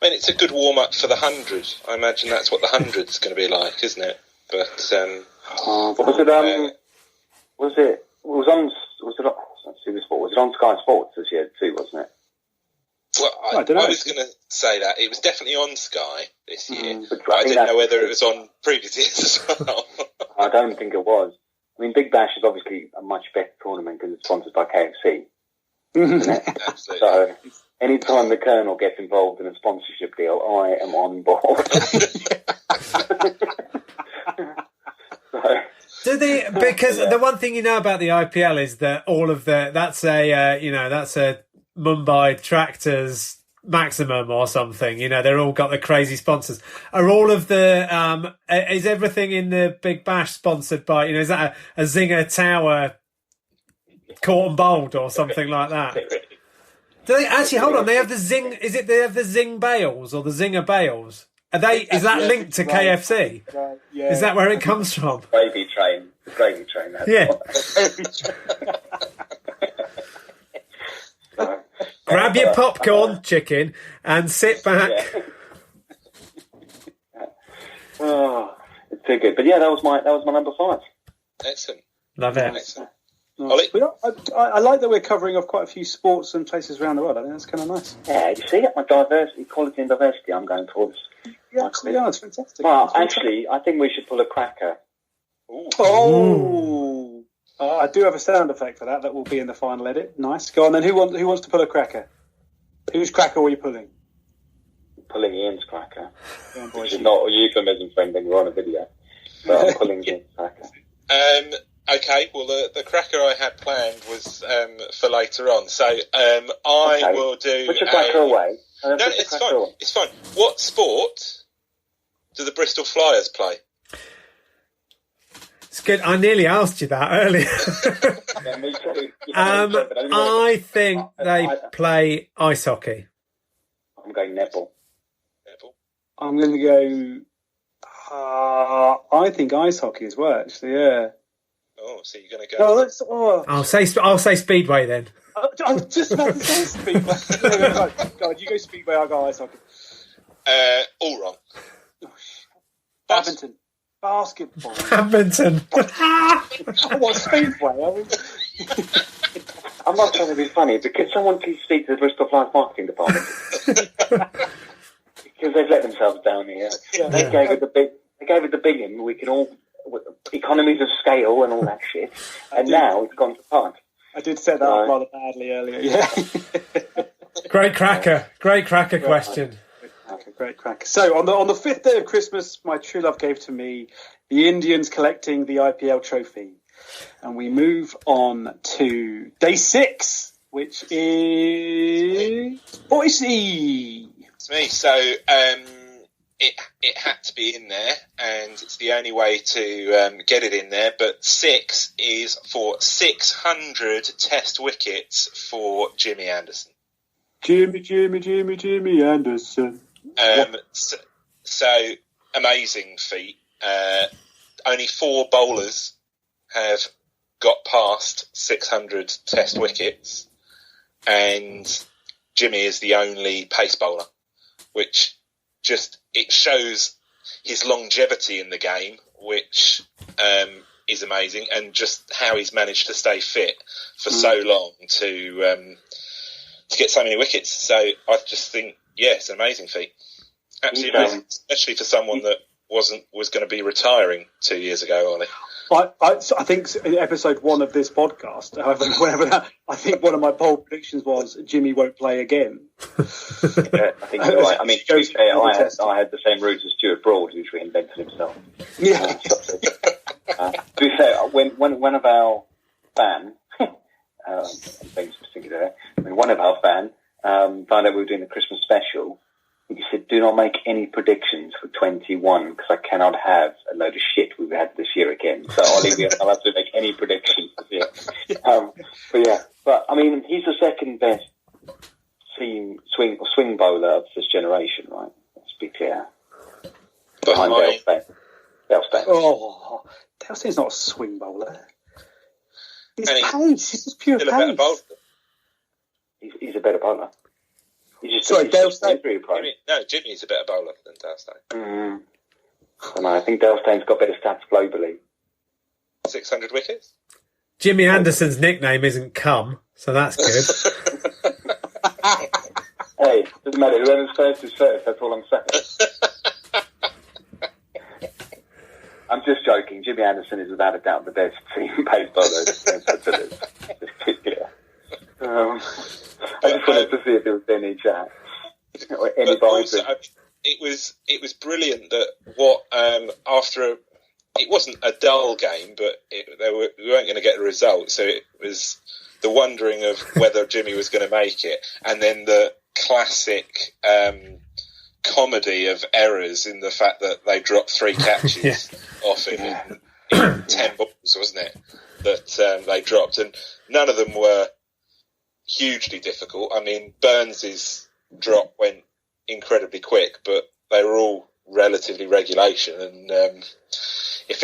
mean, it's a good warm up for the 100. I imagine that's what the 100's going to be like, isn't it? But was it on Sky Sports this year too? Wasn't it? Well, I was going to say that it was definitely on Sky this year, but I didn't know whether it was on previous years as well. I don't think it was. I mean, Big Bash is obviously a much better tournament because it's sponsored by KFC. Absolutely. So, anytime the Colonel gets involved in a sponsorship deal, I am on board. Do they? Because the one thing you know about the IPL is that all of that's a Mumbai Tractors Maximum or something. They're all got the crazy sponsors. Are all of the is everything in the Big Bash sponsored by? Is that a Zinger Tower cotton bold or something like that? Do they actually hold on? They have the Zing. Is it they have the Zing bales or the Zinger bales? Are they? Is that linked to KFC? Yeah. Is that where it comes from? Gravy train. The gravy train. Yeah. Grab your popcorn, chicken, and sit back. Yeah. Oh, it's too good. But yeah, that was my number 5. Excellent. Love it. Excellent. Nice. I like that we're covering off quite a few sports and places around the world. I think that's kind of nice. Yeah, you see, my quality and diversity I'm going towards. Yeah, it's fantastic. Well, actually, I think we should pull a cracker. Ooh. Oh! I do have a sound effect for that. That will be in the final edit. Nice. Go on then. Who wants to pull a cracker? Whose cracker were you pulling? Pulling Ian's cracker. On, Which is not a euphemism for anything. We're on a video. But I'm pulling Ian's cracker. Okay, well, the cracker I had planned was for later on. So I will do... Put your cracker away. No, it's fine. Away. It's fine. What sport do the Bristol Flyers play? It's good. I nearly asked you that earlier. Yeah, me too. I think they play ice hockey. I'm going netball. I'm going to go... I think ice hockey as well, actually, yeah. Oh, so you're going to go... I'll say speedway then. I was just about to say speedway. God, you go speedway, I'll go ice hockey. All wrong. Badminton. Basketball. Badminton. What, speedway? I'm not trying to be funny, but could someone please speak to the Bristol Flyers marketing department? Because they've let themselves down here. Yeah. They gave it the big in. We can all economies of scale and all that shit. And now it's gone to pot. I did set that up rather badly earlier. Yeah. Great cracker question. Great cracker. So on the 5th day of Christmas, my true love gave to me the Indians collecting the IPL trophy, and we move on to day 6, which is Boise. It's me. So it had to be in there, and it's the only way to get it in there. But 6 is for 600 Test wickets for Jimmy Anderson. Jimmy Anderson. So amazing feat. Only 4 bowlers have got past 600 Test wickets, and Jimmy is the only pace bowler, which just it shows his longevity in the game, which is amazing, and just how he's managed to stay fit for so long to get so many wickets. So I just think, it's an amazing feat. Absolutely amazing, especially for someone that was going to be retiring 2 years ago, Ollie. I think in episode 1 of this podcast, I think one of my bold predictions was Jimmy won't play again. Yeah, I think you're right. I mean, to be fair, I had the same route as Stuart Broad, who's reinvented himself. Yeah. To be fair, when one of our fan, one of our fan found out we were doing the Christmas special, he said, "Do not make any predictions for 21 because I cannot have a load of shit we've had this year again. So I'll have to make any predictions this year." But I mean, he's the second best swing bowler of this generation, right? Let's be clear. Behind Dale Steyn. Oh, Dale Steyn's not a swing bowler. He's pace. He's just pure pace. He's a better bowler. Dale Steyn. Jimmy is a better bowler than Dale Steyn. I think Dale Steyn's got better stats globally. 600 wickets? Jimmy Anderson's nickname isn't Cum, so that's good. Hey, doesn't matter. Whoever's first is first. That's all I'm saying. I'm just joking. Jimmy Anderson is without a doubt the best pace bowler. I just wanted to see if there was any chat. Or any also, it was brilliant that after it wasn't a dull game, but we weren't going to get the result. So it was the wondering of whether Jimmy was going to make it, and then the classic comedy of errors in the fact that they dropped 3 catches off him in 10 balls, wasn't it? That they dropped, and none of them were hugely difficult. I mean, Burns's drop went incredibly quick, but they were all relatively regulation, and if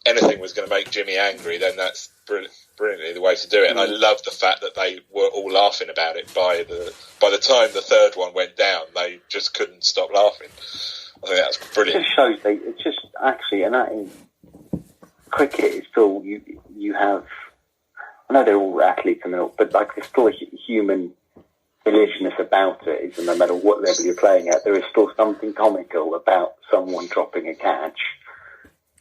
anything was going to make Jimmy angry, then that's brilliantly the way to do it. And I love the fact that they were all laughing about it by the time the third one went down. They just couldn't stop laughing. I think that's brilliant. It just shows it's just actually, and that is cricket is still you have. I know they're all athletes and all, but like there's still a human religiousness about it. Is no matter what level you're playing at, there is still something comical about someone dropping a catch,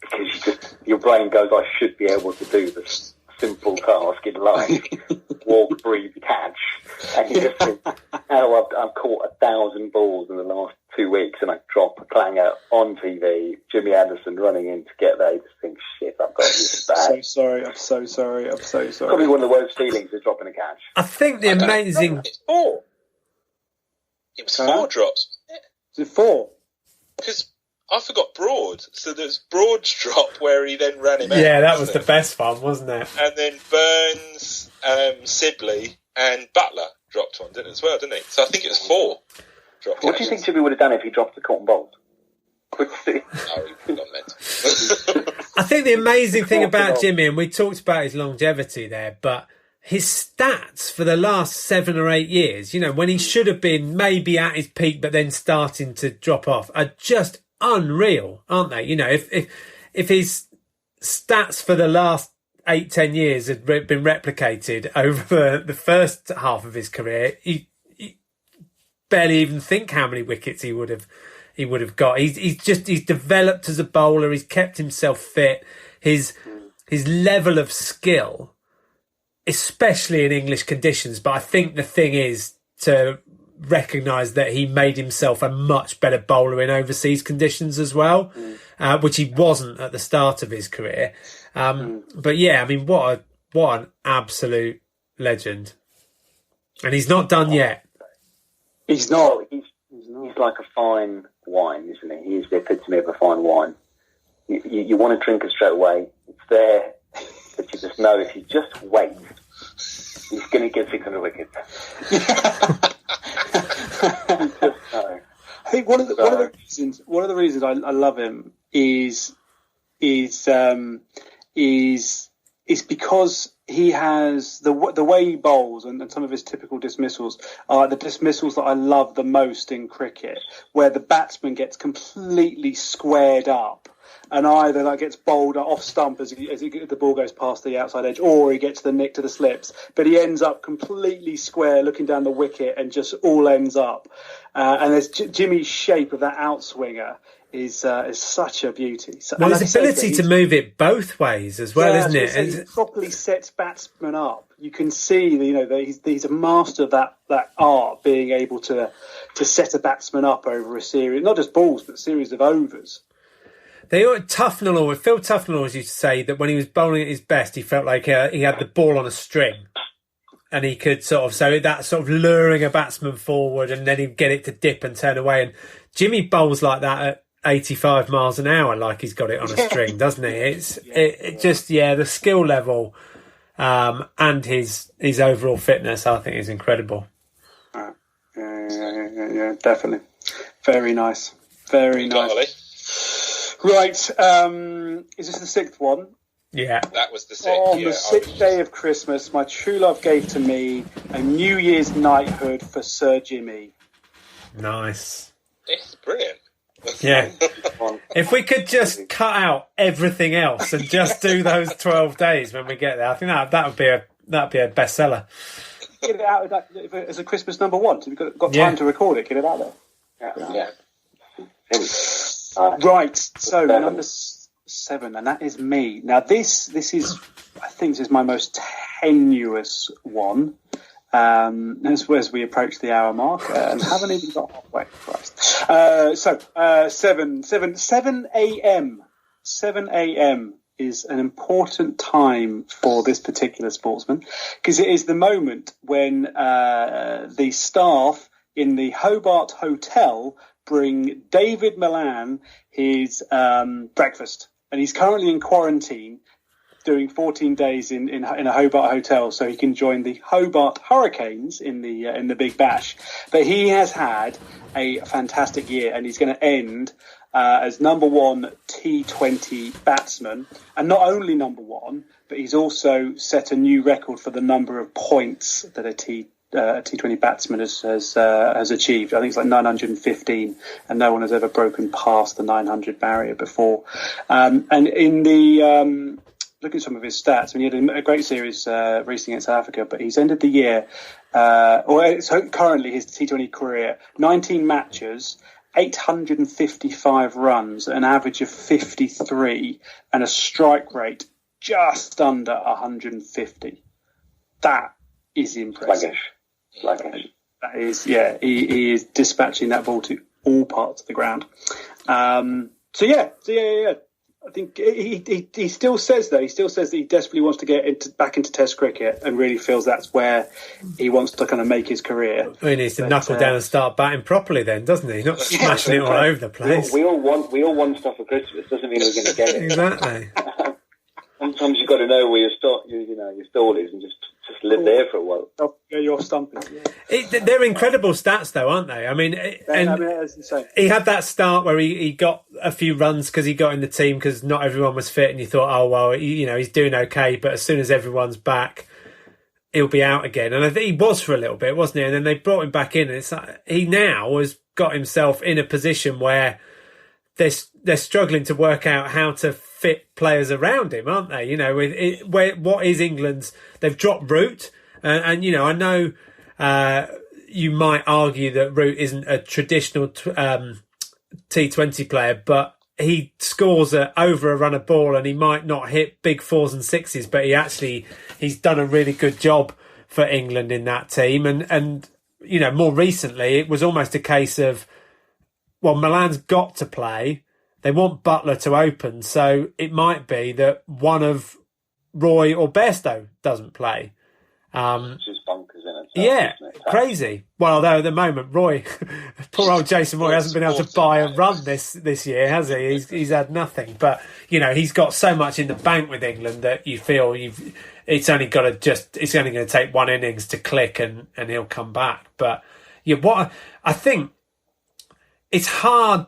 because your brain goes, I should be able to do this simple task in life, walk, breathe, catch, and you just think, I've caught 1,000 balls in the last 2 weeks, and I drop a clanger on TV, Jimmy Anderson running in to get there. You just think, shit, I've got this bad. I'm so sorry. Probably one of the worst feelings is dropping a catch. I think the amazing... It's 4. It was 4 drops. Is it 4? Because I forgot Broad. So there's Broad's drop where he then ran him out. Yeah, that was the best one, wasn't it? And then Burns, Sibley and Butler dropped one, didn't he? So I think it was 4. What do you think Jimmy would have done if he dropped the cotton balls? Oh, he would have gone mental. I think the amazing thing about Jimmy, and we talked about his longevity there, but his stats for the last 7 or 8 years, when he should have been maybe at his peak but then starting to drop off, are just unreal, aren't they? If his stats for the last 8-10 years had been replicated over the first half of his career, you barely even think how many wickets he would have got. He's developed as a bowler. He's kept himself fit. His level of skill, especially in English conditions. But I think the thing is to recognise that he made himself a much better bowler in overseas conditions as well, which he wasn't at the start of his career. But yeah, I mean, what an absolute legend. And he's not done yet. He's not. He's like a fine wine, isn't he? He is the epitome of a fine wine. You want to drink it straight away. It's there, but you just know if you just wait, he's going to get 600 wickets. I think one of the reasons I love him is because he has the way he bowls and some of his typical dismissals are the dismissals that I love the most in cricket, where the batsman gets completely squared up and either that gets bowled off stump as the ball goes past the outside edge, or he gets the nick to the slips, but he ends up completely square looking down the wicket and just all ends up. And there's Jimmy's shape of that outswinger is such a beauty. Well, his ability to move it both ways as well, isn't it? He properly sets batsmen up. You can see, that he's a master of that art, being able to set a batsman up over a series, not just balls, but a series of overs. Phil Tufnell always used to say that when he was bowling at his best, he felt like he had the ball on a string. And he could that sort of luring a batsman forward, and then he'd get it to dip and turn away. And Jimmy bowls like that at 85 miles an hour, like he's got it on a string, doesn't he? The skill level and his overall fitness, I think, is incredible. Yeah, definitely. Very nice. Very nice. Right, is this the 6th one? Yeah. That was the 6th. On the 6th day of Christmas, my true love gave to me a New Year's knighthood for Sir Jimmy. Nice. It's brilliant. Yeah. If we could just cut out everything else and just do those 12 days when we get there, I think that'd be a bestseller. Get it out as a Christmas number 1. So we've got time to record it. Get it out there. Yeah. Right. So number 7, and that is me. Now this is, I think, this is my most tenuous one. As we approach the hour mark and haven't even got halfway. Christ. 7 a.m. 7 a.m. is an important time for this particular sportsman because it is the moment when the staff in the Hobart Hotel bring David Milan his breakfast, and he's currently in quarantine doing 14 days in a Hobart hotel so he can join the Hobart Hurricanes in the Big Bash. But he has had a fantastic year, and he's going to end as number one T20 batsman, and not only number one, but he's also set a new record for the number of points that a T20 batsman has achieved. I think it's like 915, and no one has ever broken past the 900 barrier before. And in the look at some of his stats. I mean, he had a great series recently against South Africa, but he's ended the year, so currently his T20 career, 19 matches, 855 runs, an average of 53, and a strike rate just under 150. That is impressive. Sluggish. That is, yeah, he is dispatching that ball to all parts of the ground. So yeah. I think he still says that he desperately wants to get back into Test cricket and really feels that's where he wants to kind of make his career. Well, he needs to knuckle down and start batting properly, then, doesn't he? Not smashing it all over the place. We all want stuff for Christmas. Doesn't mean we're going to get it. Exactly. Sometimes you've got to know where your stall is, and just live there for a while. You're stumping. They're incredible stats, though, aren't they? I mean, that's insane. He had that start where he got a few runs because he got in the team because not everyone was fit, and you thought, oh well, he's doing okay. But as soon as everyone's back, he'll be out again. And I think he was for a little bit, wasn't he? And then they brought him back in, and it's like he now has got himself in a position where they're struggling to work out how to fit players around him, aren't they? What is England's? They've dropped Root, and I know you might argue that Root isn't a traditional T20 player, but he scores over a run of ball, and he might not hit big fours and sixes, but he's done a really good job for England in that team, and more recently it was almost a case of, well, Milan's got to play. They want Butler to open, so it might be that one of Roy or Bairstow doesn't play. It's just bonkers, isn't it? Yeah, crazy. Well, although at the moment, Roy, poor old Jason Roy hasn't been able to buy a run this year, has he? He's had nothing. But, he's got so much in the bank with England that you feel it's only going to take one innings to click and he'll come back. But, yeah, I think it's hard,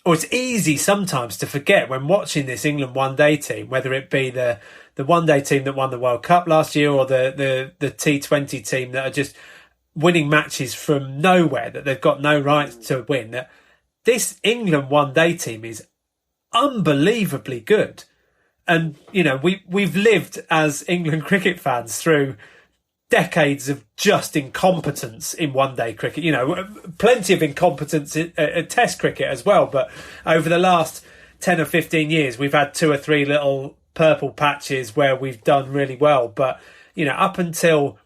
or it's easy sometimes to forget when watching this England one-day team, whether it be the one-day team that won the World Cup last year or the T20 team that are just winning matches from nowhere, that they've got no right to win, that this England one-day team is unbelievably good. And, we've lived as England cricket fans through decades of just incompetence in one-day cricket. Plenty of incompetence at Test cricket as well. But over the last 10 or 15 years, we've had 2 or 3 little purple patches where we've done really well. But, up until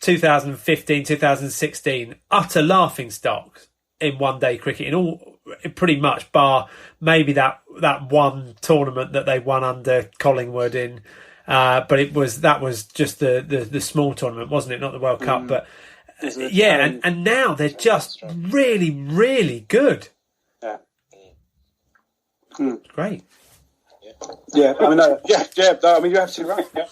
2015, 2016, utter laughingstock in one-day cricket, in all, pretty much, bar maybe that one tournament that they won under Collingwood in. But that was just the small tournament, wasn't it? Not the World Cup. But and now they're just really, really good. Yeah. Great. Yeah. I mean, I mean, you're absolutely right. Yeah.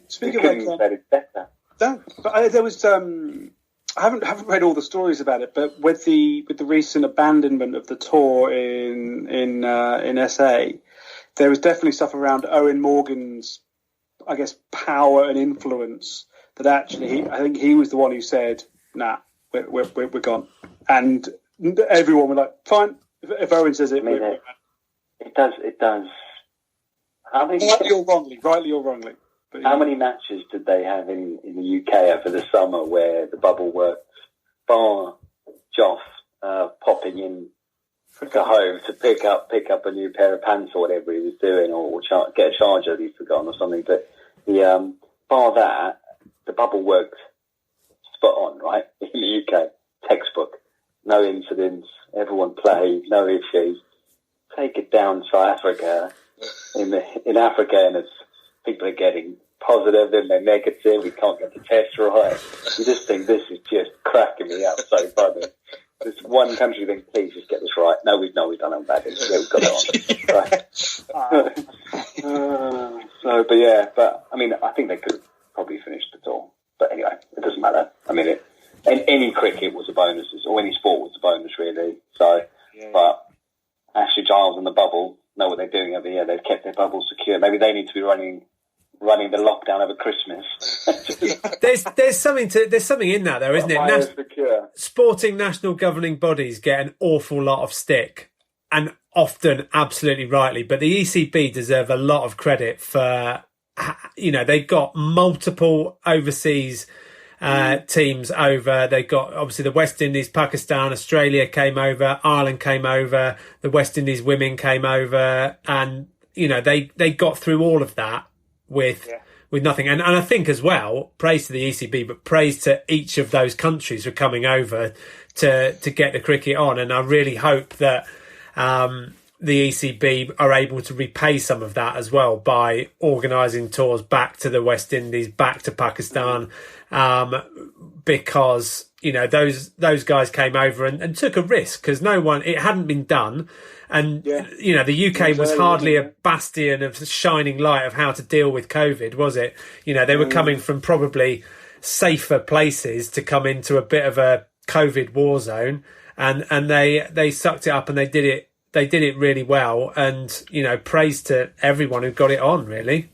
Speaking of better. No, but there was. I haven't read all the stories about it, but with the recent abandonment of the tour in SA. There was definitely stuff around Owen Morgan's, I guess, power and influence that actually I think he was the one who said, "Nah, we're gone," and everyone were like, "Fine, if Owen says it." It does. Rightly or wrongly. But, how many matches did they have in the UK over the summer where the bubble worked? Bar Joff popping in to home to pick up a new pair of pants or whatever he was doing, or get a charger he'd forgotten or something. But the bar that, the bubble worked spot on, right? In the UK, textbook, no incidents, everyone played, no issues. take it down South Africa in Africa, and it's people are getting positive and they're negative. We can't get the test right. You just think this is just cracking me up so funny. This one country you think, please just get this right. No, we've done it bad. Yeah, we've got it on. Right. But I mean, I think they could have probably finished the tour. But anyway, it doesn't matter. I mean, any cricket was a bonus, or any sport was a bonus, really. So, but Ashley Giles and the bubble know what they're doing over here. They've kept their bubble secure. Maybe they need to be running the lockdown over Christmas. there's something in that though, isn't it? Sporting national governing bodies get an awful lot of stick, and often absolutely rightly. But the ECB deserve a lot of credit for, they've got multiple overseas teams over. They got obviously the West Indies, Pakistan, Australia came over, Ireland came over, the West Indies women came over, and they got through all of that with nothing. And I think as well, praise to the ECB, but praise to each of those countries for coming over to get the cricket on. And I really hope that the ECB are able to repay some of that as well by organising tours back to the West Indies, back to Pakistan, because those guys came over and took a risk because it hadn't been done. And, the UK was hardly a bastion of shining light of how to deal with COVID, was it? They were coming from probably safer places to come into a bit of a COVID war zone, and they sucked it up and they did it really well. And, praise to everyone who got it on, really.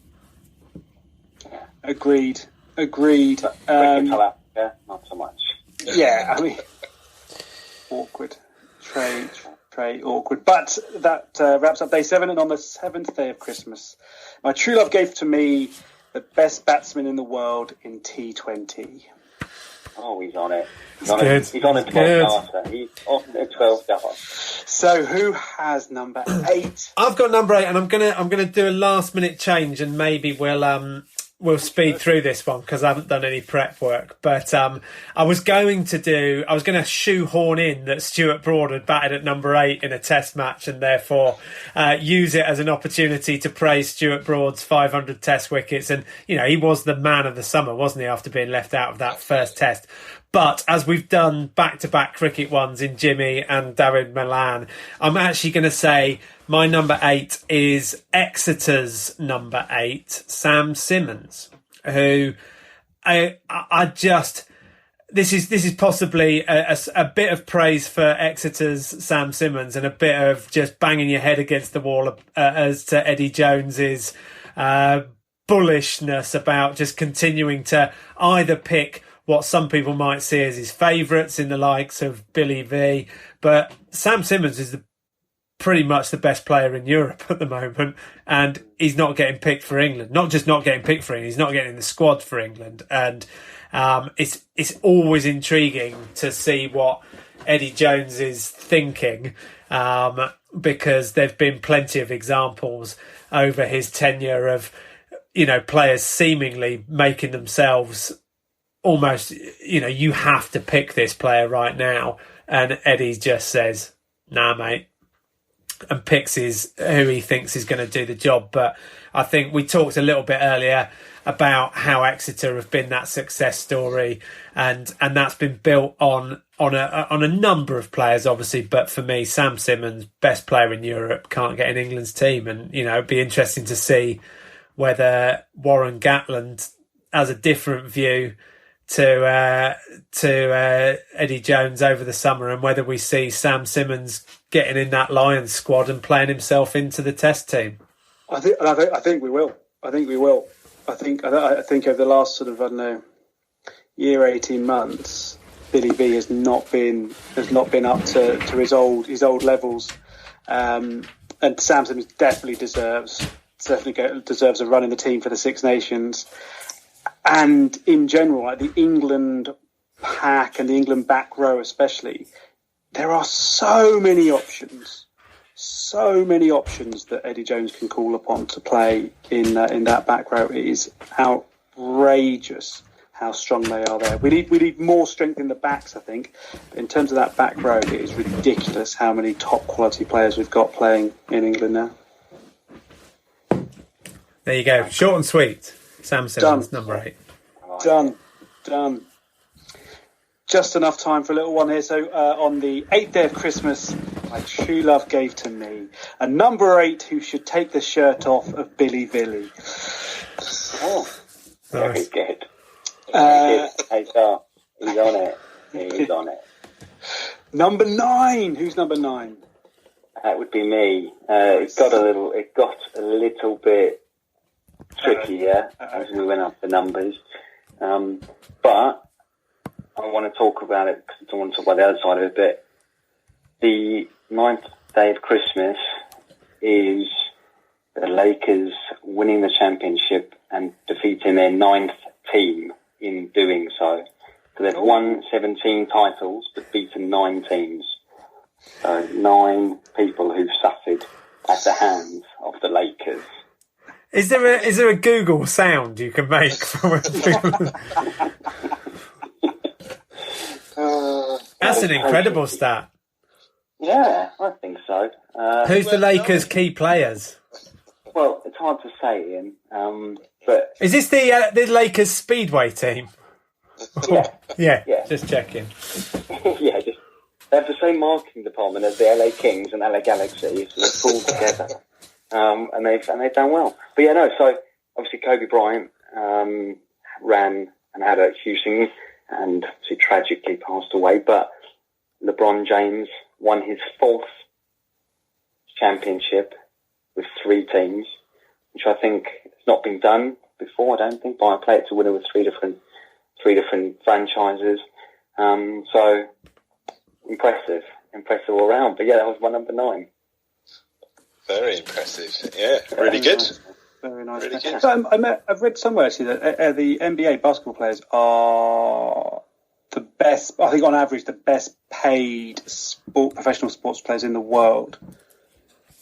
Agreed. Not so much. Yeah, I mean, awkward. Very awkward. But that wraps up day 7, and on the 7th day of Christmas, my true love gave to me the best batsman in the world in T20. Oh, he's on it. He's on a 12-darter. He's on a 12-darter. So who has number 8? I've got number 8, and I'm gonna do a last minute change, and maybe we'll speed through this one because I haven't done any prep work. But I was going to shoehorn in that Stuart Broad had batted at number 8 in a test match, and therefore use it as an opportunity to praise Stuart Broad's 500 test wickets. And, he was the man of the summer, wasn't he, after being left out of that first test. But as we've done back-to-back cricket ones in Jimmy and David Malan, I'm actually going to say my number 8 is Exeter's number 8, Sam Simmons, who this is possibly a bit of praise for Exeter's Sam Simmons and a bit of just banging your head against the wall as to Eddie Jones's bullishness about just continuing to either pick what some people might see as his favourites in the likes of Billy V. But Sam Simmons is pretty much the best player in Europe at the moment, and he's not getting picked for England. Not just not getting picked for England, he's not getting in the squad for England. And it's always intriguing to see what Eddie Jones is thinking, because there've been plenty of examples over his tenure of, players seemingly making themselves almost, you have to pick this player right now. And Eddie just says, nah, mate, and picks who he thinks is going to do the job. But I think we talked a little bit earlier about how Exeter have been that success story, and that's been built on a number of players, obviously. But for me, Sam Simmons, best player in Europe, can't get in England's team, and it'd be interesting to see whether Warren Gatland has a different view to Eddie Jones over the summer, and whether we see Sam Simmons getting in that Lions squad and playing himself into the Test team. I think we will. I think over the last sort of year, 18 months, Billy V has not been up to his old levels, and Sam Simmons definitely deserves a run in the team for the Six Nations. And in general, the England pack and the England back row especially, there are so many options that Eddie Jones can call upon to play in that back row. It is outrageous how strong they are there. We need more strength in the backs, I think. But in terms of that back row, it is ridiculous how many top quality players we've got playing in England now. There you go. Short and sweet. Sam Simmons, number 8. Done. Just enough time for a little one here. So on the 8th day of Christmas, my true love gave to me a number 8 who should take the shirt off of Billy Villy. Oh, very Nice. good. He's on it. He's on it. Number 9. Who's number 9? That would be me. It got a little bit trickier as we went up the numbers. But I want to talk about it because I want to talk about the other side of it. But the 9th day of Christmas is the Lakers winning the championship and defeating their 9th team in doing so. So they've won 17 titles but beaten 9 teams. So 9 people who've suffered at the hands of the Lakers. Is there a Google sound you can make from it? That's an incredible stat. Yeah, I think so. Who's the Lakers' key players? Well, it's hard to say, Ian. But Is this the Lakers Speedway team? yeah, Yeah, just checking. yeah, they have the same marketing department as the LA Kings and LA Galaxy, so they're pulled together, and they've done well. But yeah, no. So obviously Kobe Bryant ran and had a huge thing, and he tragically passed away. But LeBron James won his 4th championship with 3 teams, which I think has not been done before. I don't think by a player to win it with three different franchises. So impressive all around. But yeah, that was my number 9. Very impressive. Yeah, really good. Very nice. Really good. So I've read somewhere actually that the NBA basketball players are the best, I think on average, the best paid professional sports players in the world.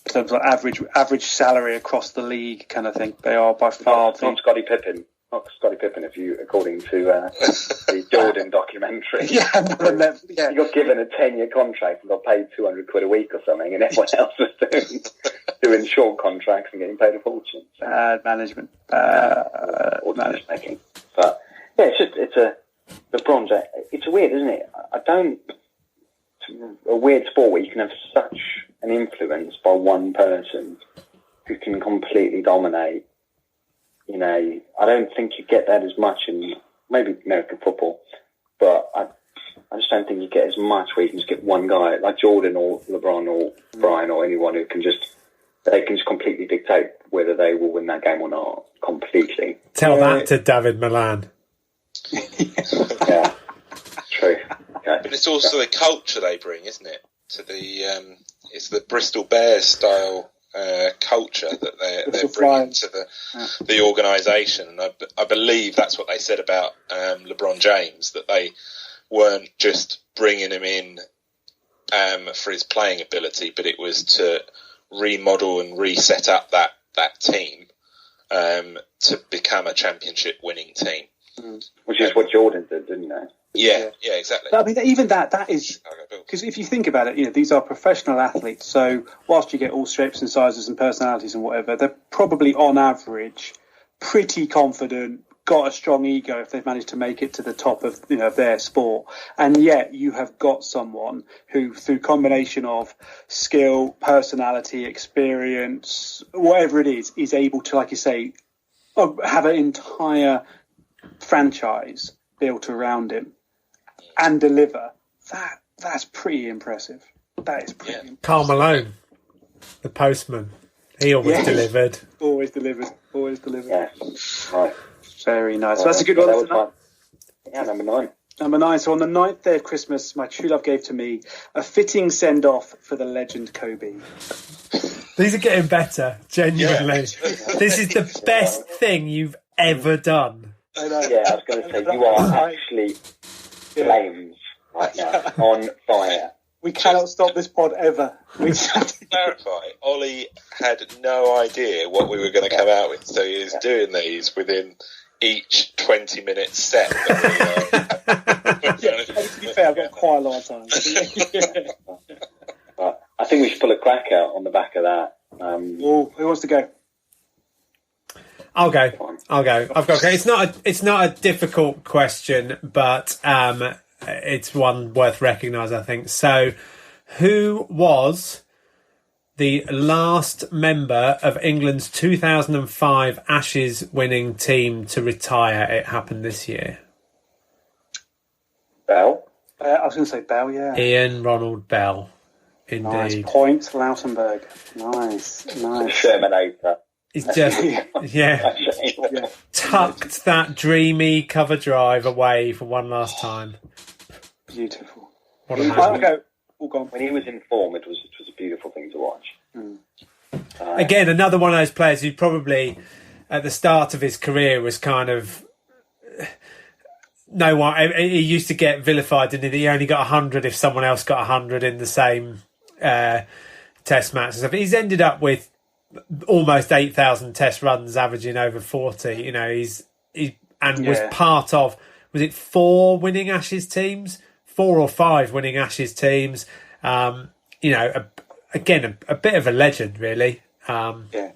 In terms of average salary across the league kind of thing. They are by far... Not Scottie Pippen. Not Scottie Pippen, according to the Jordan documentary. Yeah, He got given a 10-year contract and got paid £200 a week or something, and everyone else was doing short contracts and getting paid a fortune. So. Management. Or management making. But yeah, it's a LeBron James. It's weird, isn't it? A weird sport where you can have such an influence by one person who can completely dominate. You know, I don't think you get that as much in maybe American football, but I just don't think you get as much where you can just get one guy like Jordan or LeBron or Brian or anyone who can just completely dictate whether they will win that game or not. Completely. Tell that to David Milan. Yeah, true. Okay. But it's also the culture they bring, isn't it? To the it's the Bristol Bears style culture that they're bringing to the organisation, and I believe that's what they said about LeBron James, that they weren't just bringing him in for his playing ability, but it was to remodel and reset up that team to become a championship winning team. Which is what Jordan did, didn't they? Yeah, exactly. I mean, even that is because if you think about it, these are professional athletes. So whilst you get all shapes and sizes and personalities and whatever, they're probably on average pretty confident, got a strong ego if they've managed to make it to the top of their sport. And yet you have got someone who, through combination of skill, personality, experience, whatever it is able to, like you say, have an entire franchise built around him and deliver. That's pretty impressive. That is pretty impressive. Karl Malone, the postman. He always delivered. Always delivered. Yeah, right. Very nice. So that's a good one. That was fun. Yeah, number 9. Number 9. So on the 9th day of Christmas, my true love gave to me a fitting send-off for the legend Kobe. These are getting better, genuinely. Yeah. This is the best thing you've ever done. I know. Yeah, I was going to say, you are actually flames right now, on fire. We cannot stop this pod ever. To clarify, Ollie had no idea what we were going to come out with, so he was doing these within each 20-minute set. To be fair, I've got quite a lot of time. But I think we should pull a crack out on the back of that. Who wants to go? I'll go. I've got to go. It's not a difficult question, but it's one worth recognising, I think. So, who was the last member of England's 2005 Ashes winning team to retire? It happened this year. Bell? I was going to say Bell, yeah. Ian Ronald Bell. Indeed. Nice. Points, Lautenberg. Nice. Shermanator. He's just, tucked that dreamy cover drive away for one last time. Beautiful. When he was in form, it was a beautiful thing to watch. Again, another one of those players who probably, at the start of his career, was kind of... No one. He used to get vilified, and he only got 100 if someone else got 100 in the same test match and stuff. He's ended up with almost 8,000 test runs, averaging over 40. You know, was part of, was it 4 winning Ashes teams? 4 or 5 winning Ashes teams. You know, again, a bit of a legend, really. Yeah.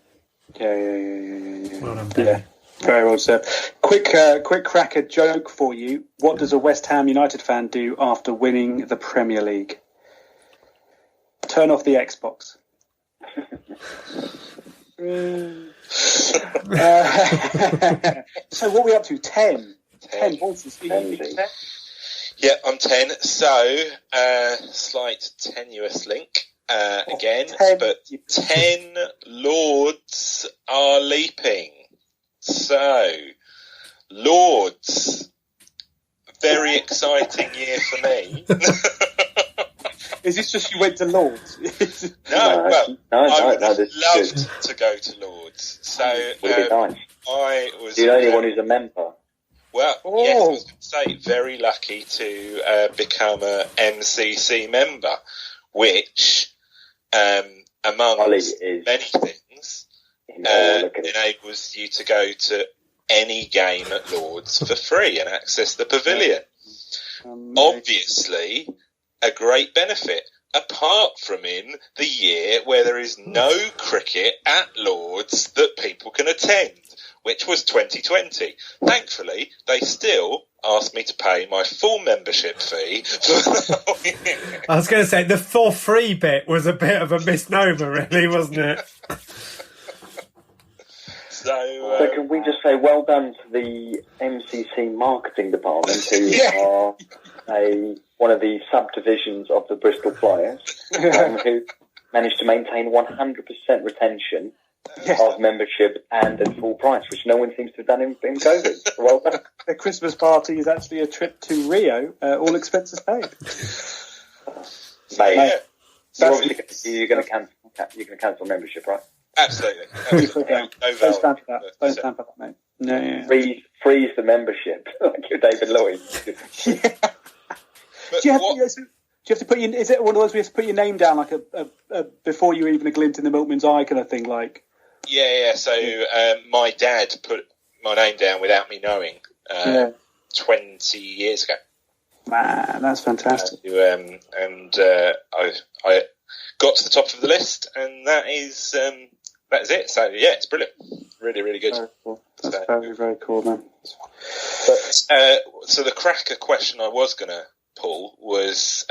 Well done, Billy. Very well said. Quick cracker joke for you. What does a West Ham United fan do after winning the Premier League? Turn off the Xbox. So what are we up to? 10. 10 voices. Yeah, I'm 10. So, slight tenuous link again, 10. but 10 lords are leaping. So, Lords, very exciting year for me. Is this just you went to Lords? I would have loved to go to Lords. So, would be nice. I was the only one who's a member. Well, yes, I was going to say, very lucky to become a MCC member, which, amongst many things, enables you to go to any game at Lords for free and access the pavilion. Obviously, a great benefit, apart from in the year where there is no cricket at Lords that people can attend, which was 2020. Thankfully, they still asked me to pay my full membership fee. I was going to say, the for free bit was a bit of a misnomer, really, wasn't it? So can we just say well done to the MCC marketing department, who are one of the subdivisions of the Bristol Flyers, who managed to maintain 100% retention of membership and at full price, which no one seems to have done in COVID. Well done. The Christmas party is actually a trip to Rio, all expenses paid. Mate, you're going to cancel membership, right? Absolutely. Don't stand for that. Don't stand for that, mate. No. Freeze the membership, like you're David Lloyd. Do you have to put your? Is it one of those where you have to put your name down, like a before you're even a glint in the milkman's eye kind of thing, like? Yeah. So my dad put my name down without me knowing 20 years ago. Man, that's fantastic. I got to the top of the list, and that is it. So yeah, it's brilliant. Really, really good. Very cool. That's very, very cool, man. So the cracker question I was going to pull was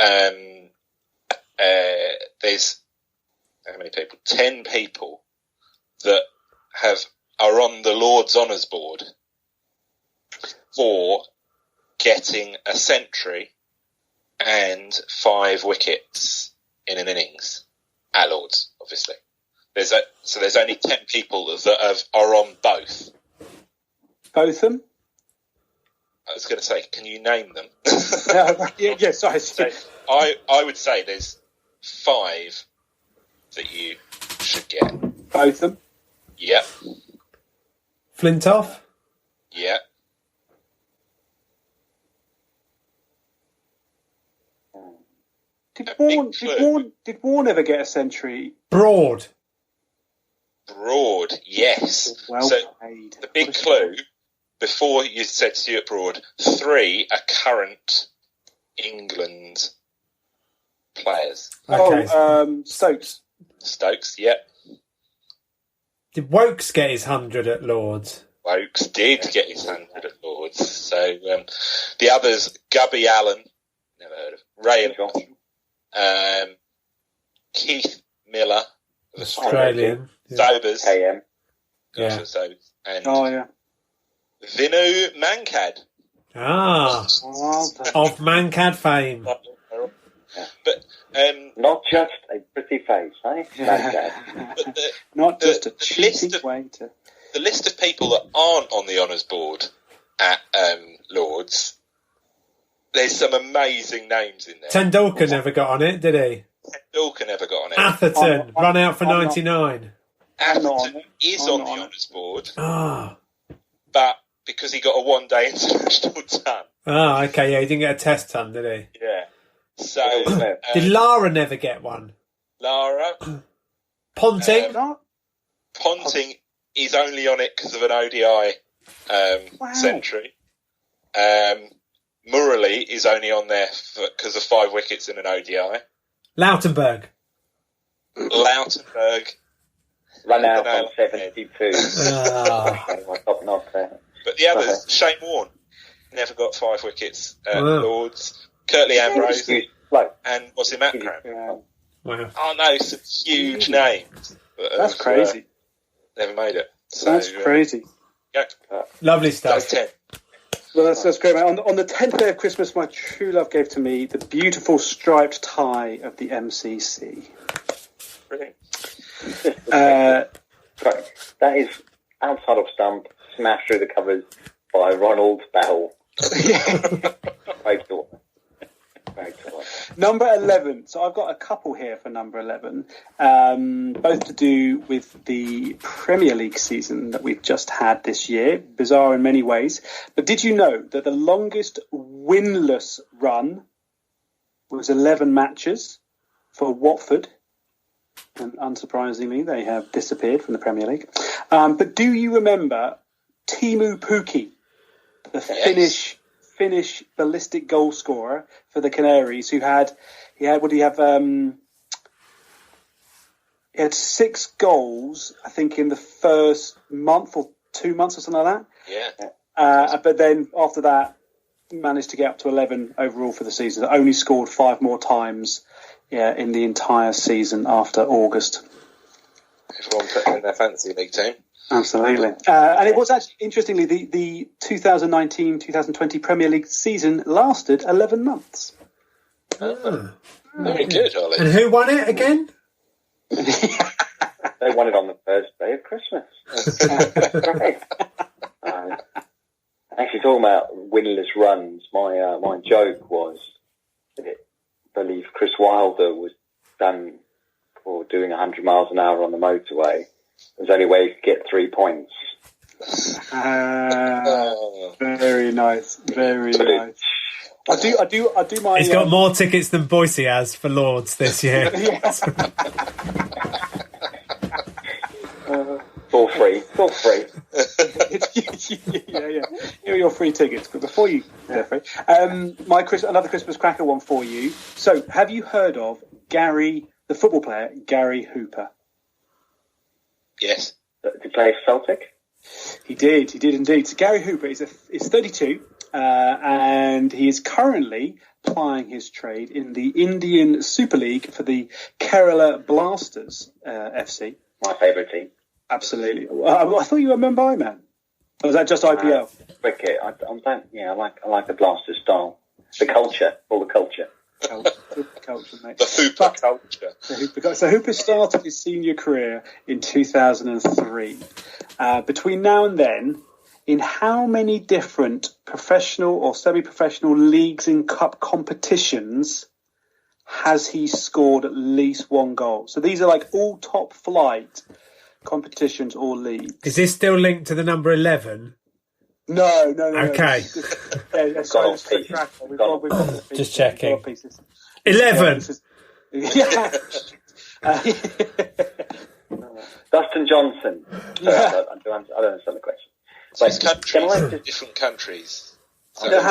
there's how many people? 10 people that are on the Lord's Honours Board for getting a century and 5 wickets in an innings at Lord's, obviously. There's only 10 people that are on both. Both of them? I was going to say, can you name them? Yeah, sorry. So I would say there's 5 that you should get. Both of them? Yeah. Flintoff? Yeah. Did Warne ever get a century? Broad, yes. Well so played. the big clue before you said Stuart Broad, 3 are current England players. Okay. Stokes. Stokes, yep. Did Wokes get his 100 at Lords? Wokes did get his 100 at Lords. So the others, Gubby Allen, never heard of. Ray Keith Miller, Australian. Sobers. KM. Yeah. And Vinu Mankad. Of Mankad fame. But not just a pretty face, eh? but Not just a cheating way to... The list of people that aren't on the honours board at Lords, there's some amazing names in there. Tendulkar never got on it, did he? Tendulkar never got on it. Atherton, run out for 99. Atherton is on the honours board, But because he got a one-day international ton. Okay, yeah, he didn't get a test ton, did he? Yeah. So did Lara never get one? Lara Ponting? Ponting is only on it because of an ODI century. Murali is only on there because of 5 wickets in an ODI. Lautenberg run out on 72. But the others, Shane Warne, never got 5 wickets at Lords. Curtly Ambrose and was it Matt Cram? Wow. Oh no, some huge names. But, that's crazy. Never made it. So, that's crazy. Lovely stuff. Those 10. Well, that's great, mate. On the 10th day of Christmas, my true love gave to me the beautiful striped tie of the MCC. Brilliant. That is outside of stump, smashed through the covers by Ronald Bell. Great thought. Number 11. So I've got a couple here for number 11, both to do with the Premier League season that we've just had this year. Bizarre in many ways. But did you know that the longest winless run was 11 matches for Watford? And unsurprisingly, they have disappeared from the Premier League. But do you remember Teemu Pukki, the Finnish ballistic goal scorer for the Canaries, he had 6 goals, I think, in the first month or 2 months or something like that. Yeah. But then after that, managed to get up to 11 overall for the season. Only scored 5 more times in the entire season after August. Everyone put in their fantasy league team. Absolutely. And it was actually, interestingly, the 2019-2020 Premier League season lasted 11 months. Very good, Ollie. And who won it again? They won it on the first day of Christmas. Great. Actually, talking about winless runs, my joke was that I believe Chris Wilder was done for doing 100 miles an hour on the motorway. It was the only way he could get 3 points. Very nice. Very nice. I do my... He's got more tickets than Boise has for Lords this year. For free. Yeah. Here are your free tickets. But before you... another Christmas cracker one for you. So, have you heard of the football player, Gary Hooper? Yes. Did he play for Celtic? He did indeed. So Gary Hooper is 32, and he is currently plying his trade in the Indian Super League for the Kerala Blasters FC. My favourite team. Absolutely. I thought you were a Mumbai man. Or was that just IPL? Cricket. I like the Blasters style. The culture. All the culture. Culture, mate. The Hooper culture. So Hooper started his senior career in 2003. Between now and then, in how many different professional or semi-professional leagues and cup competitions has he scored at least 1 goal? So these are like all top flight competitions or leagues. Is this still linked to the number 11? No. Okay. Just checking. 11. Dustin Johnson. I don't understand the question. So it's countries, just... different countries. So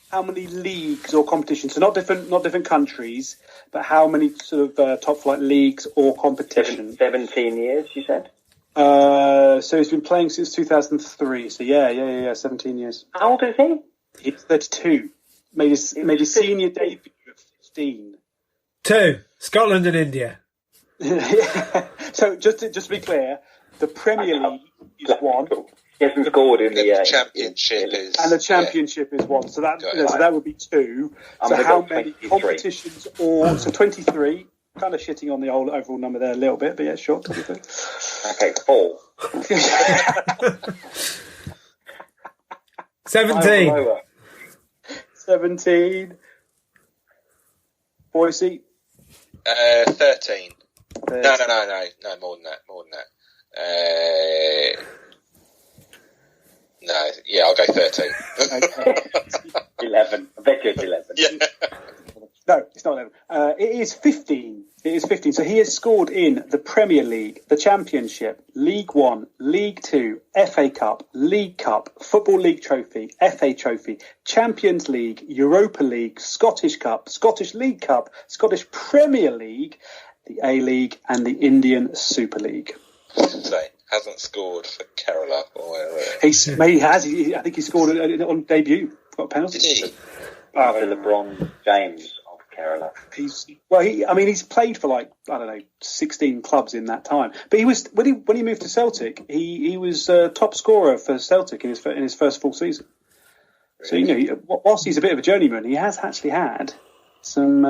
how many leagues or competitions? So not different countries, but how many sort of top flight leagues or competitions? 17 years, you said. So he's been playing since 2003. So yeah, 17 years. How old is he? He's 32. Made his senior debut at 15. 2. Scotland and India. Yeah. So just to be clear, the Premier League is 1. He hasn't scored in the championship is, and the championship is 1. So that would be 2. So how many 23. competitions so 23? Kind of shitting on the overall number there a little bit, but yeah, sure. 23. Okay, 4. 17. 17. Boise. 13. No, more than that. No, yeah, I'll go 13. 11. I bet you it's 11. Yeah. No, it's not 11. It is 15. So he has scored in the Premier League, the Championship, League One, League Two, FA Cup, League Cup, Football League Trophy, FA Trophy, Champions League, Europa League, Scottish Cup, Scottish League Cup, Scottish Premier League, the A-League, and the Indian Super League. So, hasn't scored for Kerala or whatever. He has. I think he scored on debut. Got a penalty. Did he? After LeBron James of Kerala. He's played for 16 clubs in that time. But he was when he moved to Celtic, he was top scorer for Celtic in his first full season. Really? So whilst he's a bit of a journeyman, he has actually had some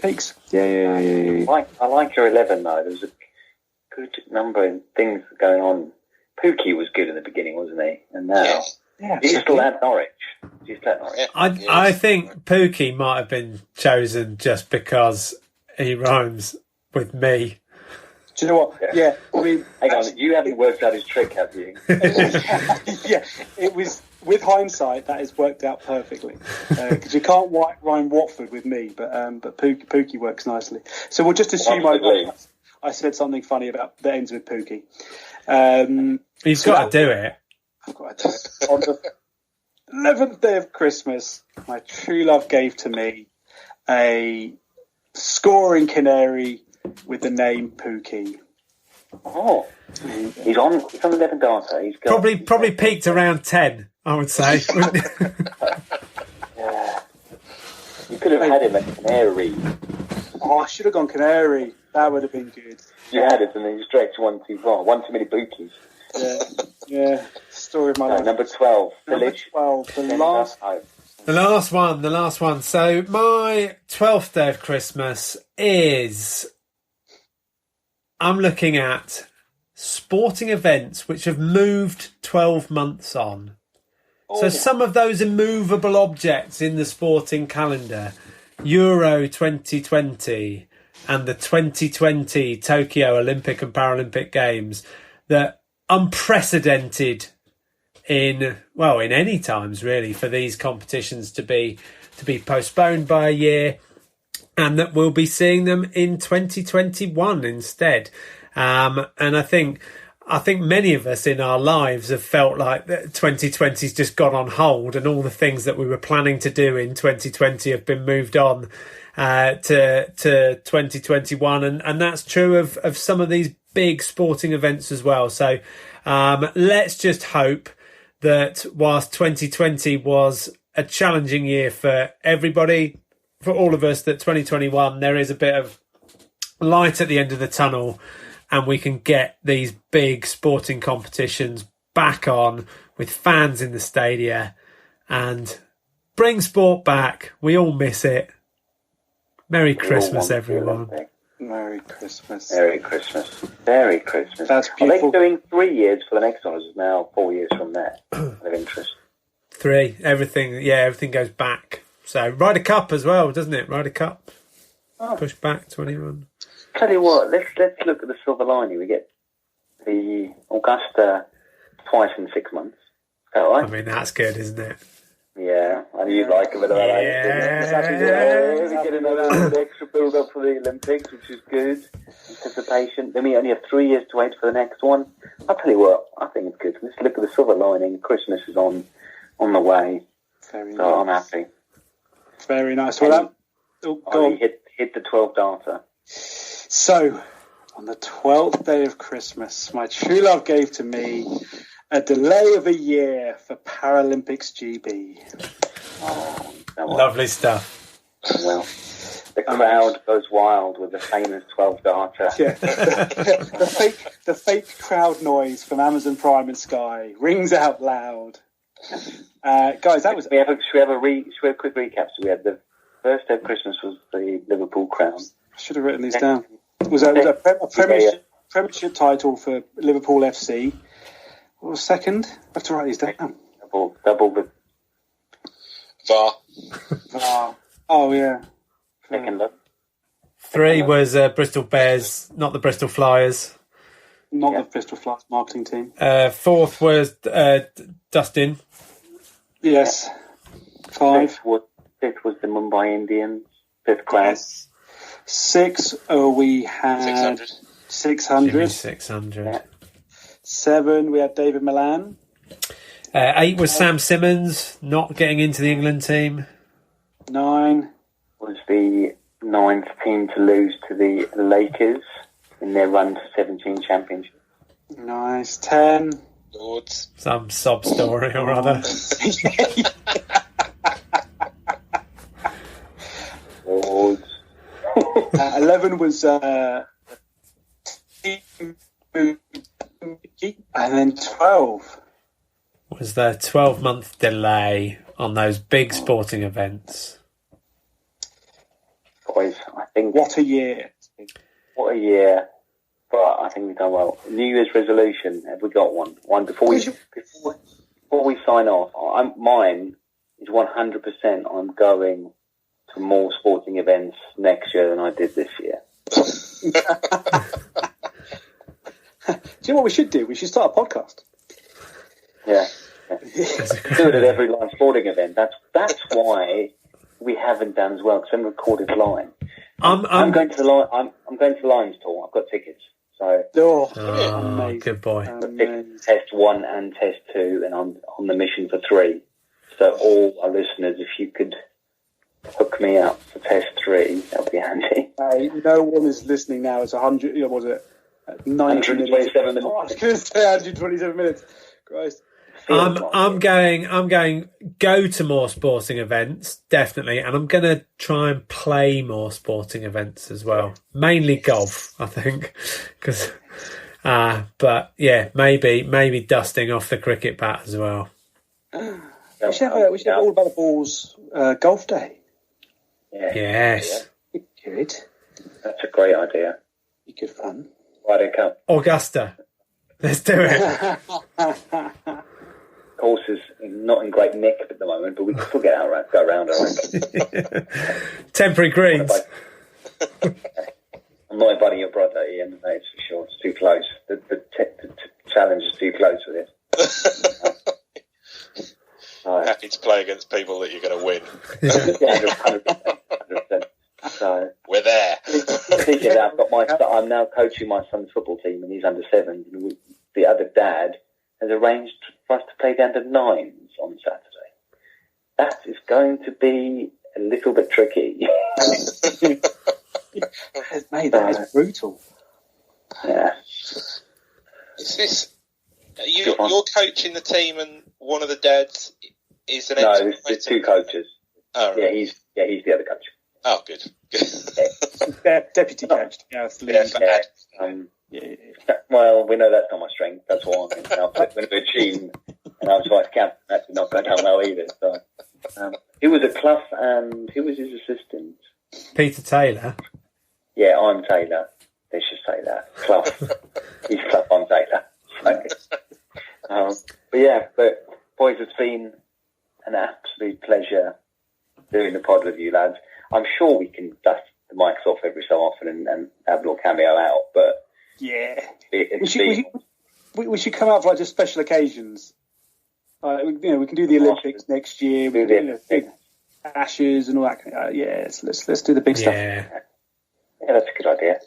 peaks. Yeah. I like your 11 though. There was a good number of things going on. Pookie was good in the beginning, wasn't he? And now he's still at Norwich. I think Pookie might have been chosen just because he rhymes with me. Do you know what? Yeah, I mean, hang on, you haven't worked out his trick, have you? Yeah, it was. With hindsight, that has worked out perfectly because you can't rhyme Watford with me, but Pookie works nicely. So we'll just assume I said something funny about that ends with Pookie. You've got to do it. I've got to do it. On the 11th day of Christmas, my true love gave to me a scoring canary with the name Pookie. Oh, he's on 11 data. He's got, probably peaked around 10, I would say. Yeah. You could have had him at Canary. Oh, I should have gone Canary. That would have been good. You had it, and then you stretched one too far. One too many bookies. Yeah. Story of my life. Number 12. Number 12. The last one. So my 12th day of Christmas is... I'm looking at sporting events which have moved 12 months on. So some of those immovable objects in the sporting calendar, Euro 2020 and the 2020 Tokyo Olympic and Paralympic Games, that unprecedented in any times really for these competitions to be postponed by a year. And that we'll be seeing them in 2021 instead. And I think many of us in our lives have felt like 2020's just gone on hold, and all the things that we were planning to do in 2020 have been moved on to 2021. And that's true of some of these big sporting events as well. So let's just hope that whilst 2020 was a challenging year for everybody, for all of us, that 2021 there is a bit of light at the end of the tunnel, and we can get these big sporting competitions back on with fans in the stadia and bring sport back. We all miss it. Merry Christmas, everyone. Merry Christmas. Merry Christmas. Merry Christmas. That's beautiful. Are they doing 3 years for the next one? Or is it now 4 years from that? Of interest. 3. Everything goes back. So Ryder Cup as well, doesn't it? Ryder Cup. Push back 21. Tell you what, let's look at the silver lining. We get the Augusta twice in 6 months. Is that right? I mean, that's good, isn't it? Yeah, and you'd like a bit of that. Yeah. We get another extra build up for the Olympics, which is good. Anticipation. Then we only have 3 years to wait for the next one. I'll tell you what, I think it's good. Let's look at the silver lining. Christmas is on the way. Very So nice. I'm happy. Very nice. Well, go on. Hit the 12 data. So, on the 12th day of Christmas, my true love gave to me a delay of a year for Paralympics GB. Oh, Lovely stuff. Well, the crowd goes wild with the famous 12 data. Yeah. the fake crowd noise from Amazon Prime and Sky rings out loud. Guys, that was. Should we have a quick recap? So we had the first day of Christmas was the Liverpool crown. I should have written these down. Was a premiership title for Liverpool FC. What was second? I have to write these down. Double the VAR. Oh yeah. second. 3 was Bristol Bears, not the Bristol Flyers. Not the Bristol Flyers marketing team. 4th was Dustin. Yes. 5. Fifth was the Mumbai Indians. 5th crown. 6, we had 600. 600. Yeah. 7, we had David Milan. 8 was Sam Simmons, not getting into the England team. 9. Was the 9th team to lose to the Lakers in their run to 17 championship. Nice. 10. Lords. Some sob story or other. Lords. 11 was and then 12. Was the 12-month delay on those big sporting events. Boys, I think What a year. what a year. But I think we've done well. New Year's resolution, have we got one? One before we sign off. Mine is 100%. I'm going to more sporting events next year than I did this year. Do you know what we should do? We should start a podcast. Yeah. Do it at every live sporting event. That's why we haven't done as well, because I'm recorded live. I'm going to the Lions tour. I've got tickets. So Amazing. Good boy. test 1 and test 2, and I'm on the mission for 3. So all our listeners, if you could hook me up for test 3, that would be handy. No one is listening now. It's 100. Was it 127 minutes. Oh, I was going to say 127 minutes. Christ. I'm going go to more sporting events, definitely, and I'm going to try and play more sporting events as well. Mainly golf, I think, because but yeah, maybe dusting off the cricket bat as well. We should have all about the balls golf day. Yeah. Yes. Yeah. Good. That's a great idea. Be good fun. Ryder Cup. Augusta. Let's do it. Course is not in great nick at the moment, but we can still go around, I reckon. Temporary greens. I'm not inviting your brother, Ian, that's for sure. It's too close. The challenge is too close with it. Happy to play against people that you're going to win. Yeah, 100%. So, we're there. I'm now coaching my son's football team, and he's under 7. And the other dad has arranged for us to play down to 9s on Saturday. That is going to be a little bit tricky. Mate, that is brutal. Yeah. Is this... You're coaching the team, and one of the dads is an No, there's 2 coaches. Oh, right. Yeah, he's the other coach. Oh, good. Deputy coach. Well, we know that's not my strength. That's why I'm flipped into a team, and I was vice captain. That did not go down well either. So, he was a Clough, and who was his assistant? Peter Taylor. Yeah, I'm Taylor. Let's just say that. Clough. He's Clough, I'm Taylor. But boys, it's been an absolute pleasure doing the pod with you lads. I'm sure we can dust the mics off every so often and have a little cameo out, but yeah, we should come out for like just special occasions. We can do the Olympics next year. We can do Ashes and all that. Let's do the big stuff. Yeah, that's a good idea.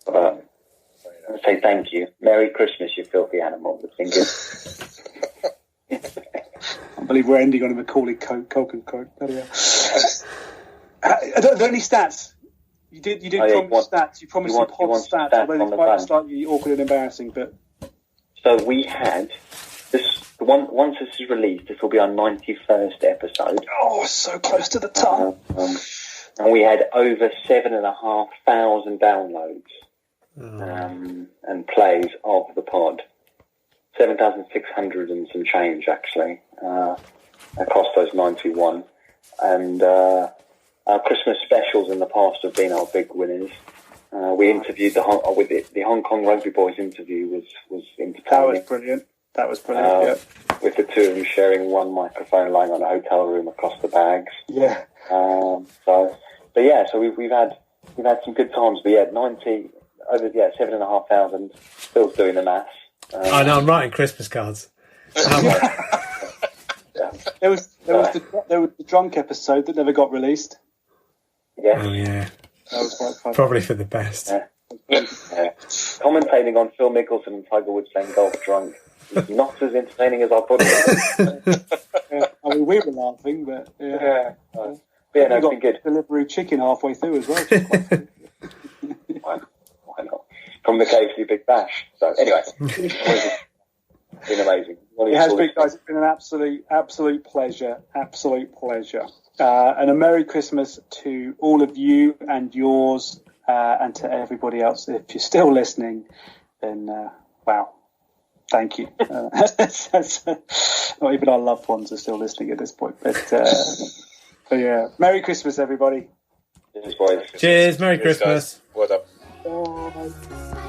I'll say thank you. Merry Christmas, you filthy animal with fingers. I believe we're ending on a Macaulay Culkin quote. Are there any stats? You did promise stats. You promised some pod stats, although they might be slightly awkward and embarrassing. But so we had this. Once this is released, this will be our 91st episode. Oh, so close to the top. And we had over 7,500 downloads and plays of the pod. 7,600 and some change, actually, across those 91. And our Christmas specials in the past have been our big winners. We interviewed the Hong Kong Rugby Boys interview was entertaining. That was brilliant. With the two of them sharing one microphone, lying on a hotel room across the bags. Yeah. So we've had some good times. But 7,500. Phil's doing the maths. I know. I'm writing Christmas cards. There was the drunk episode that never got released. Yeah. Oh yeah. That was quite fun. Probably for the best. Yeah. Commentating on Phil Mickelson and Tiger Woods playing golf drunk is not as entertaining as I thought it was. I mean, we were laughing, but it's been good. Delivery chicken halfway through as well. Why not? From the KFC Big Bash. So anyway, it's been amazing. It has been, guys. It's been an absolute pleasure. Absolute pleasure. And a Merry Christmas to all of you and yours, and to everybody else. If you're still listening, then wow, thank you. Not even our loved ones are still listening at this point. But yeah, Merry Christmas, everybody. Cheers, boys. Cheers, Merry Christmas. Guys. Well done. Bye.